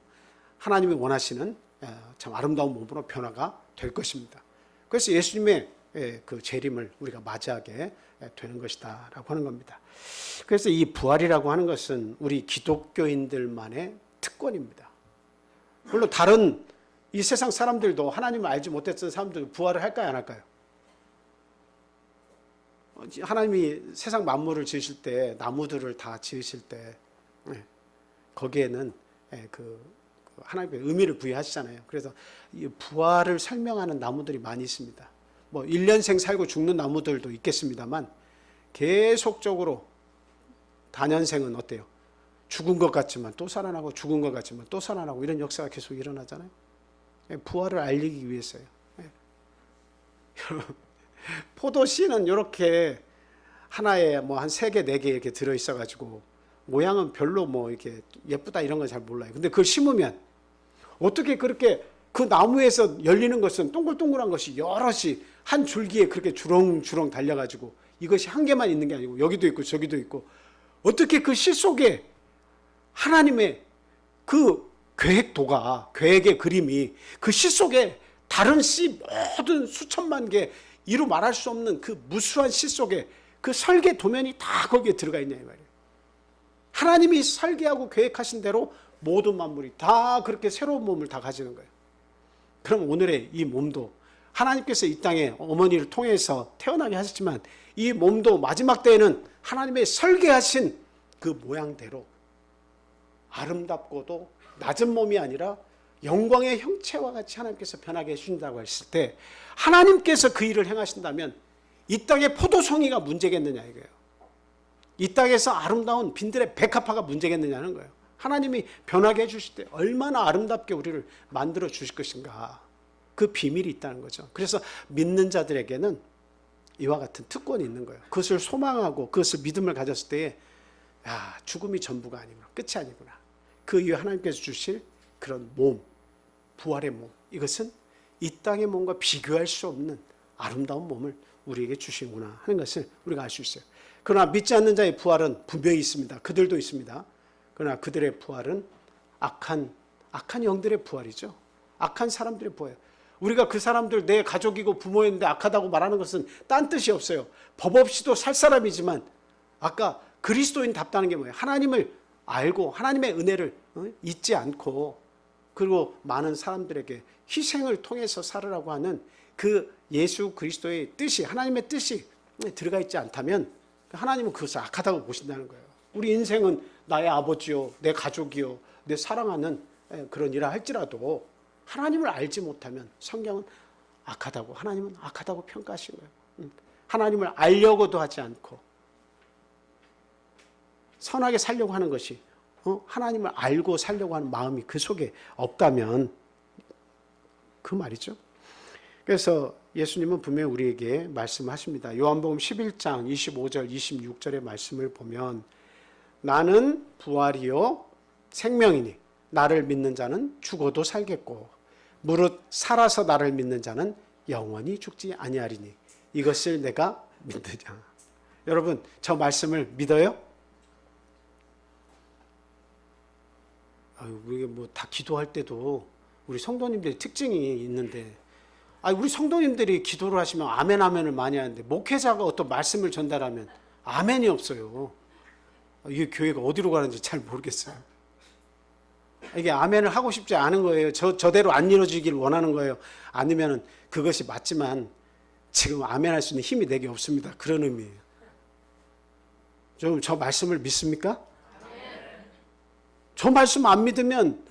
하나님이 원하시는 참 아름다운 몸으로 변화가 될 것입니다. 그래서 예수님의 그 재림을 우리가 맞이하게 되는 것이다 라고 하는 겁니다. 그래서 이 부활이라고 하는 것은 우리 기독교인들만의 특권입니다. 물론 다른 이 세상 사람들도 하나님을 알지 못했던 사람들도 부활을 할까요, 안 할까요? 하나님이 세상 만물을 지으실 때, 나무들을 다 지으실 때 거기에는 하나님의 의미를 부여하시잖아요. 그래서 이 부활을 설명하는 나무들이 많이 있습니다. 뭐 1년생 살고 죽는 나무들도 있겠습니다만 계속적으로 단연생은 어때요? 죽은 것 같지만 또 살아나고 죽은 것 같지만 또 살아나고 이런 역사가 계속 일어나잖아요. 부활을 알리기 위해서요. 포도씨는 이렇게 하나에 뭐 한 3개, 4개 이렇게 들어있어가지고 모양은 별로 뭐 이렇게 예쁘다 이런 건 잘 몰라요. 근데 그걸 심으면 어떻게 그렇게 그 나무에서 열리는 것은 동글동글한 것이 여럿이 한 줄기에 그렇게 주렁주렁 달려가지고 이것이 한 개만 있는 게 아니고 여기도 있고 저기도 있고, 어떻게 그 씨 속에 하나님의 그 계획도가, 계획의 그림이 그 씨 속에 다른 씨 모든 수천만 개 이루 말할 수 없는 그 무수한 씨 속에 그 설계 도면이 다 거기에 들어가 있냐 이 말이에요. 하나님이 설계하고 계획하신 대로 모든 만물이 다 그렇게 새로운 몸을 다 가지는 거예요. 그럼 오늘의 이 몸도 하나님께서 이 땅에 어머니를 통해서 태어나게 하셨지만 이 몸도 마지막 때에는 하나님의 설계하신 그 모양대로 아름답고도 낮은 몸이 아니라 영광의 형체와 같이 하나님께서 변하게 해주신다고 했을 때 하나님께서 그 일을 행하신다면 이 땅의 포도송이가 문제겠느냐 이거예요. 이 땅에서 아름다운 빈들의 백합화가 문제겠느냐는 거예요. 하나님이 변하게 해주실 때 얼마나 아름답게 우리를 만들어 주실 것인가, 그 비밀이 있다는 거죠. 그래서 믿는 자들에게는 이와 같은 특권이 있는 거예요. 그것을 소망하고 그것을 믿음을 가졌을 때에 죽음이 전부가 아니구나, 끝이 아니구나. 그 이후에 하나님께서 주실 그런 몸, 부활의 몸, 이것은 이 땅의 몸과 비교할 수 없는 아름다운 몸을 우리에게 주시는구나 하는 것을 우리가 알 수 있어요. 그러나 믿지 않는 자의 부활은 분명히 있습니다. 그들도 있습니다. 그러나 그들의 부활은 악한 영들의 부활이죠. 악한 사람들의 부활. 우리가 그 사람들 내 가족이고 부모인데 악하다고 말하는 것은 딴 뜻이 없어요. 법 없이도 살 사람이지만 아까 그리스도인답다는 게 뭐예요? 하나님을 알고 하나님의 은혜를 잊지 않고 그리고 많은 사람들에게 희생을 통해서 살으라고 하는 그 예수 그리스도의 뜻이, 하나님의 뜻이 들어가 있지 않다면 하나님은 그것을 악하다고 보신다는 거예요. 우리 인생은 나의 아버지요, 내 가족이요, 내 사랑하는 그런 일을 할지라도 하나님을 알지 못하면 성경은 악하다고, 하나님은 악하다고 평가하신 거예요. 하나님을 알려고도 하지 않고 선하게 살려고 하는 것이 하나님을 알고 살려고 하는 마음이 그 속에 없다면 그 말이죠. 그래서 예수님은 분명히 우리에게 말씀하십니다. 요한복음 11장 25절 26절의 말씀을 보면 나는 부활이요 생명이니 나를 믿는 자는 죽어도 살겠고 무릇 살아서 나를 믿는 자는 영원히 죽지 아니하리니 이것을 내가 믿느냐. 여러분 저 말씀을 믿어요? 우리가 뭐 다 기도할 때도 우리 성도님들의 특징이 있는데 우리 성도님들이 기도를 하시면 아멘 아멘을 많이 하는데 목회자가 어떤 말씀을 전달하면 아멘이 없어요. 이게 교회가 어디로 가는지 잘 모르겠어요. 이게 아멘을 하고 싶지 않은 거예요. 저대로 안 이루어지길 원하는 거예요. 아니면 그것이 맞지만 지금 아멘할 수 있는 힘이 내게 없습니다. 그런 의미예요. 좀 저 말씀을 믿습니까? 저 말씀 안 믿으면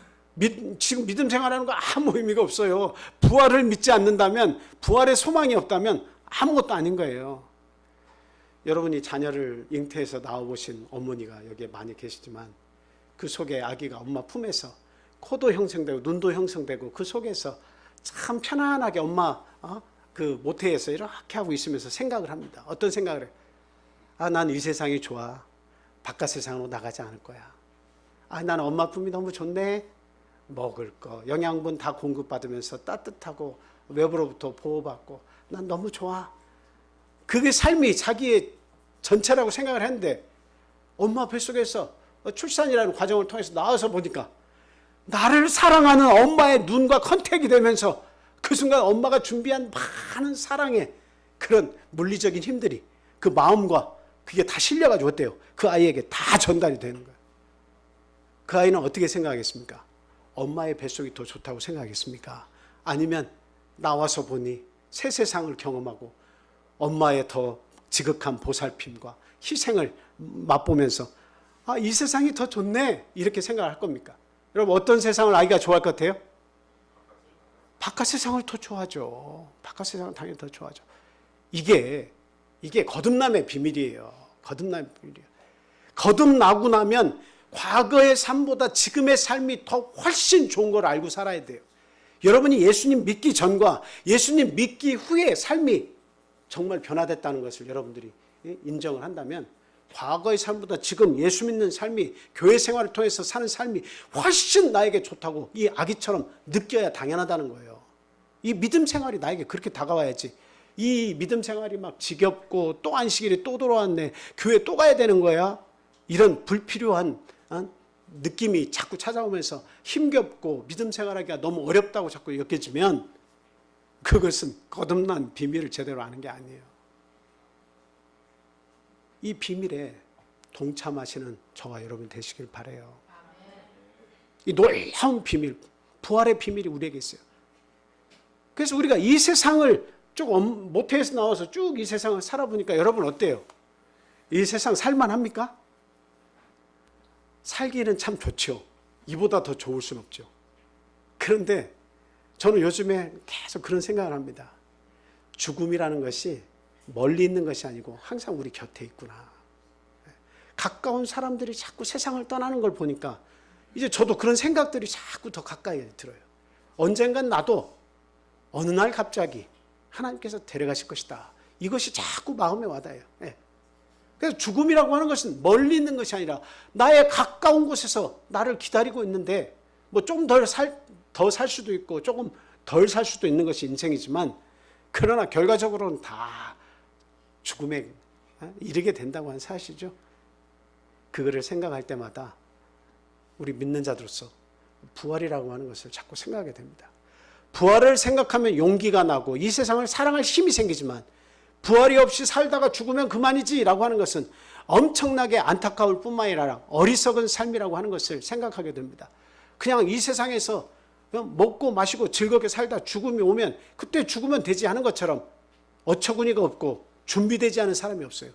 지금 믿음 생활하는 거 아무 의미가 없어요. 부활을 믿지 않는다면, 부활의 소망이 없다면 아무것도 아닌 거예요. 여러분이 자녀를 잉태해서 나와보신 어머니가 여기에 많이 계시지만 그 속에 아기가 엄마 품에서 코도 형성되고 눈도 형성되고 그 속에서 참 편안하게 엄마 그 모태에서 이렇게 하고 있으면서 생각을 합니다. 어떤 생각을 해요? 난 이 세상이 좋아. 바깥 세상으로 나가지 않을 거야. 나는 엄마 품이 너무 좋네. 먹을 거, 영양분 다 공급받으면서 따뜻하고 외부로부터 보호받고 난 너무 좋아. 그게 삶이 자기의 전체라고 생각을 했는데 엄마 뱃속에서 출산이라는 과정을 통해서 나와서 보니까 나를 사랑하는 엄마의 눈과 컨택이 되면서 그 순간 엄마가 준비한 많은 사랑의 그런 물리적인 힘들이 그 마음과 그게 다 실려가지고 어때요? 그 아이에게 다 전달이 되는 거예요. 그 아이는 어떻게 생각하겠습니까? 엄마의 뱃속이 더 좋다고 생각하겠습니까? 아니면 나와서 보니 새 세상을 경험하고 엄마의 더 지극한 보살핌과 희생을 맛보면서 이 세상이 더 좋네 이렇게 생각할 겁니까? 여러분 어떤 세상을 아이가 좋아할 것 같아요? 바깥 세상을 더 좋아하죠. 바깥 세상을 당연히 더 좋아하죠. 이게 거듭남의 비밀이에요. 거듭남의 비밀이에요. 거듭나고 나면 과거의 삶보다 지금의 삶이 더 훨씬 좋은 걸 알고 살아야 돼요. 여러분이 예수님 믿기 전과 예수님 믿기 후의 삶이 정말 변화됐다는 것을 여러분들이 인정을 한다면 과거의 삶보다 지금 예수 믿는 삶이 교회 생활을 통해서 사는 삶이 훨씬 나에게 좋다고 이 아기처럼 느껴야 당연하다는 거예요. 이 믿음 생활이 나에게 그렇게 다가와야지. 이 믿음 생활이 막 지겹고 또 안식일이 또 돌아왔네. 교회 또 가야 되는 거야. 이런 불필요한 느낌이 자꾸 찾아오면서 힘겹고 믿음 생활하기가 너무 어렵다고 자꾸 여겨지면 그것은 거듭난 비밀을 제대로 아는 게 아니에요. 이 비밀에 동참하시는 저와 여러분 되시길 바라요. 이 놀라운 비밀, 부활의 비밀이 우리에게 있어요. 그래서 우리가 이 세상을 쭉 모태에서 나와서 쭉 이 세상을 살아보니까 여러분 어때요? 이 세상 살만합니까? 살기는 참 좋죠. 이보다 더 좋을 순 없죠. 그런데 저는 요즘에 계속 그런 생각을 합니다. 죽음이라는 것이 멀리 있는 것이 아니고 항상 우리 곁에 있구나. 가까운 사람들이 자꾸 세상을 떠나는 걸 보니까 이제 저도 그런 생각들이 자꾸 더 가까이 들어요. 언젠간 나도 어느 날 갑자기 하나님께서 데려가실 것이다. 이것이 자꾸 마음에 와닿아요. 그래서 죽음이라고 하는 것은 멀리 있는 것이 아니라 나의 가까운 곳에서 나를 기다리고 있는데 뭐 좀 더 살 수도 있고 조금 덜 살 수도 있는 것이 인생이지만 그러나 결과적으로는 다 죽음에 이르게 된다고 하는 사실이죠. 그거를 생각할 때마다 우리 믿는 자들로서 부활이라고 하는 것을 자꾸 생각하게 됩니다. 부활을 생각하면 용기가 나고 이 세상을 사랑할 힘이 생기지만 부활이 없이 살다가 죽으면 그만이지라고 하는 것은 엄청나게 안타까울 뿐만 아니라 어리석은 삶이라고 하는 것을 생각하게 됩니다. 그냥 이 세상에서 그냥 먹고 마시고 즐겁게 살다 죽음이 오면 그때 죽으면 되지 하는 것처럼 어처구니가 없고 준비되지 않은 사람이 없어요.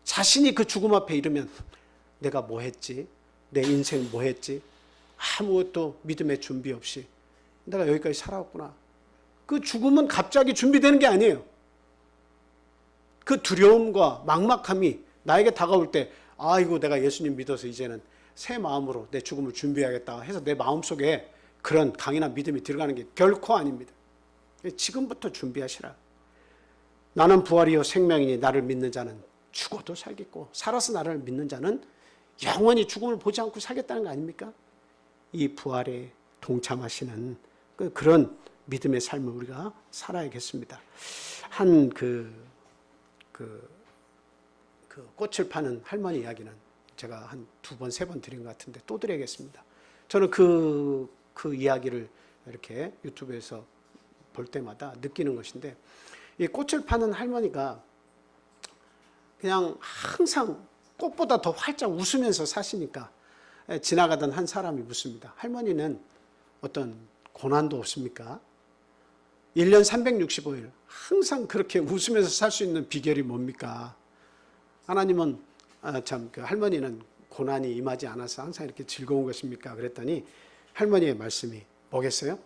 자신이 그 죽음 앞에 이르면 내가 뭐 했지? 내 인생 뭐 했지? 아무것도 믿음의 준비 없이 내가 여기까지 살아왔구나. 그 죽음은 갑자기 준비되는 게 아니에요. 그 두려움과 막막함이 나에게 다가올 때 아이고 내가 예수님 믿어서 이제는 새 마음으로 내 죽음을 준비해야겠다 해서 내 마음속에 그런 강인한 믿음이 들어가는 게 결코 아닙니다. 지금부터 준비하시라. 나는 부활이요 생명이니 나를 믿는 자는 죽어도 살겠고 살아서 나를 믿는 자는 영원히 죽음을 보지 않고 살겠다는 거 아닙니까? 이 부활에 동참하시는 그런 믿음의 삶을 우리가 살아야겠습니다. 한 꽃을 파는 할머니 이야기는 제가 한 2번, 3번 드린 것 같은데 또 드려야겠습니다. 저는 그 이야기를 이렇게 유튜브에서 볼 때마다 느끼는 것인데 이 꽃을 파는 할머니가 그냥 항상 꽃보다 더 활짝 웃으면서 사시니까 지나가던 한 사람이 묻습니다. 할머니는 어떤 고난도 없습니까? 1년 365일 항상 그렇게 웃으면서 살 수 있는 비결이 뭡니까? 하나님은 그 할머니는 고난이 임하지 않아서 항상 이렇게 즐거운 것입니까? 그랬더니 할머니의 말씀이 뭐겠어요?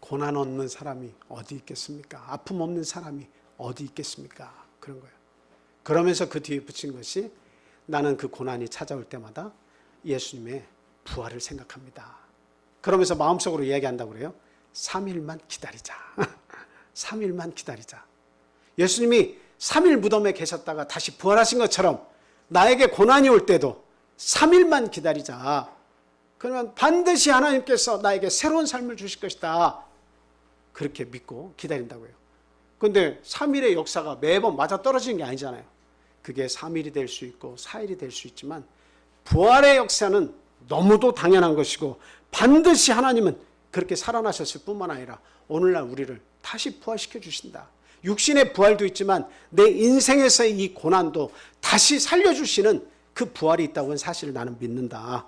고난 없는 사람이 어디 있겠습니까? 아픔 없는 사람이 어디 있겠습니까? 그런 거예요. 그러면서 그 뒤에 붙인 것이 나는 그 고난이 찾아올 때마다 예수님의 부활을 생각합니다. 그러면서 마음속으로 이야기한다고 그래요. 3일만 기다리자. 3일만 기다리자. 예수님이 3일 무덤에 계셨다가 다시 부활하신 것처럼 나에게 고난이 올 때도 3일만 기다리자. 그러면 반드시 하나님께서 나에게 새로운 삶을 주실 것이다. 그렇게 믿고 기다린다고요. 그런데 3일의 역사가 매번 맞아떨어지는 게 아니잖아요. 그게 3일이 될 수 있고 4일이 될 수 있지만 부활의 역사는 너무도 당연한 것이고 반드시 하나님은 그렇게 살아나셨을 뿐만 아니라 오늘날 우리를 다시 부활시켜 주신다. 육신의 부활도 있지만 내 인생에서의 이 고난도 다시 살려주시는 그 부활이 있다고 하는 사실을 나는 믿는다.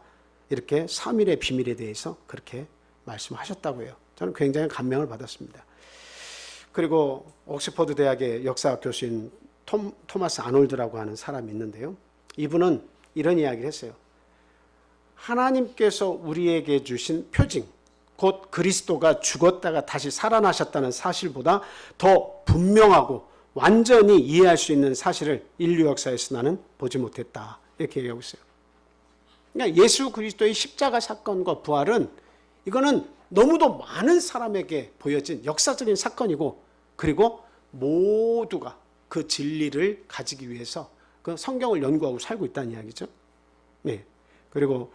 이렇게 3일의 비밀에 대해서 그렇게 말씀하셨다고 해요. 저는 굉장히 감명을 받았습니다. 그리고 옥스퍼드 대학의 역사학 교수인 토마스 아놀드라고 하는 사람이 있는데요. 이분은 이런 이야기를 했어요. 하나님께서 우리에게 주신 표징, 곧 그리스도가 죽었다가 다시 살아나셨다는 사실보다 더 분명하고 완전히 이해할 수 있는 사실을 인류 역사에서 나는 보지 못했다. 이렇게 얘기하고 있어요. 그러니까 예수 그리스도의 십자가 사건과 부활은 이거는 너무도 많은 사람에게 보여진 역사적인 사건이고 그리고 모두가 그 진리를 가지기 위해서 그 성경을 연구하고 살고 있다는 이야기죠. 네. 그리고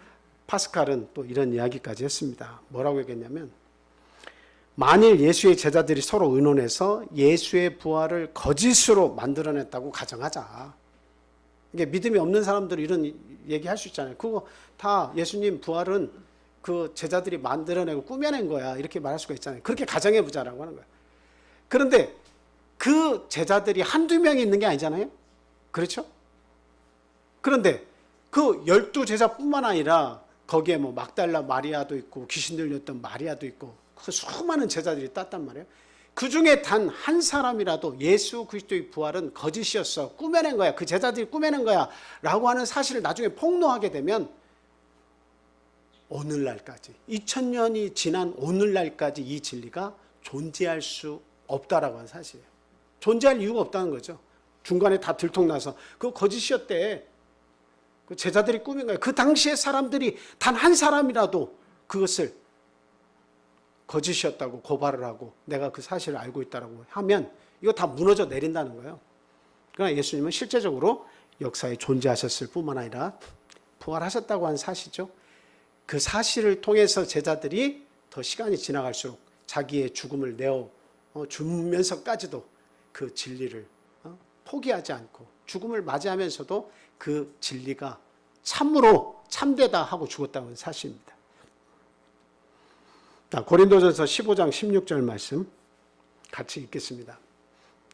파스칼은 또 이런 이야기까지 했습니다. 뭐라고 얘기했냐면 만일 예수의 제자들이 서로 의논해서 예수의 부활을 거짓으로 만들어냈다고 가정하자. 이게 믿음이 없는 사람들은 이런 얘기할 수 있잖아요. 그거 다 예수님 부활은 그 제자들이 만들어내고 꾸며낸 거야. 이렇게 말할 수가 있잖아요. 그렇게 가정해보자라고 하는 거예요. 그런데 그 제자들이 한두 명이 있는 게 아니잖아요. 그렇죠? 그런데 그 12제자뿐만 아니라 거기에 뭐 막달라 마리아도 있고 귀신 들렸던 마리아도 있고 그 수많은 제자들이 땄단 말이에요. 그 중에 단 한 사람이라도 예수 그리스도의 부활은 거짓이었어. 꾸며낸 거야. 그 제자들이 꾸며낸 거야. 라고 하는 사실을 나중에 폭로하게 되면 오늘날까지 2000년이 지난 오늘날까지 이 진리가 존재할 수 없다라고 하는 사실이에요. 존재할 이유가 없다는 거죠. 중간에 다 들통나서 그거 거짓이었대. 그 제자들이 꾸민 거예요. 그 당시에 사람들이 단 한 사람이라도 그것을 거짓이었다고 고발을 하고 내가 그 사실을 알고 있다고 하면 이거 다 무너져 내린다는 거예요. 그러나 예수님은 실제적으로 역사에 존재하셨을 뿐만 아니라 부활하셨다고 하는 사실이죠. 그 사실을 통해서 제자들이 더 시간이 지나갈수록 자기의 죽음을 내어 주면서까지도 그 진리를 포기하지 않고 죽음을 맞이하면서도 그 진리가 참으로 참되다 하고 죽었다는 사실입니다. 자, 고린도전서 15장 16절 말씀 같이 읽겠습니다.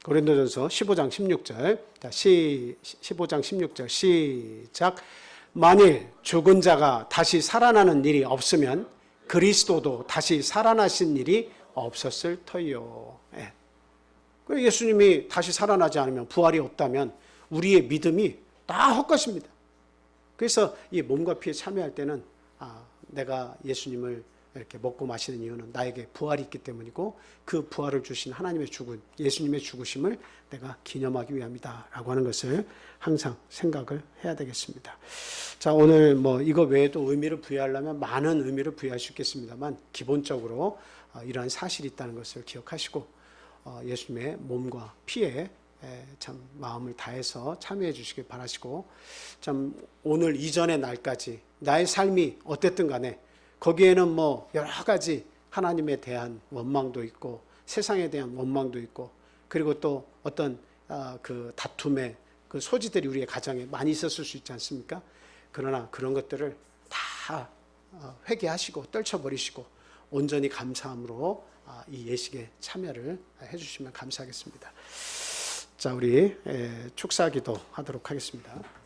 고린도전서 15장 16절. 자, 15장 16절 시작. 만일 죽은 자가 다시 살아나는 일이 없으면 그리스도도 다시 살아나신 일이 없었을 터이요. 예. 예수님이 다시 살아나지 않으면 부활이 없다면 우리의 믿음이 다 헛것입니다. 그래서 이 몸과 피에 참여할 때는 내가 예수님을 이렇게 먹고 마시는 이유는 나에게 부활이 있기 때문이고 그 부활을 주신 하나님의 예수님의 죽으심을 내가 기념하기 위함이다 라고 하는 것을 항상 생각을 해야 되겠습니다. 자, 오늘 이거 외에도 의미를 부여하려면 많은 의미를 부여할 수 있겠습니다만 기본적으로 이러한 사실이 있다는 것을 기억하시고 예수님의 몸과 피에 참 마음을 다해서 참여해 주시길 바라시고 참 오늘 이전의 날까지 나의 삶이 어땠든 간에 거기에는 여러 가지 하나님에 대한 원망도 있고 세상에 대한 원망도 있고 그리고 또 어떤 그 다툼의 그 소지들이 우리의 가정에 많이 있었을 수 있지 않습니까? 그러나 그런 것들을 다 회개하시고 떨쳐버리시고 온전히 감사함으로 이 예식에 참여를 해주시면 감사하겠습니다. 자, 우리 축사기도 하도록 하겠습니다.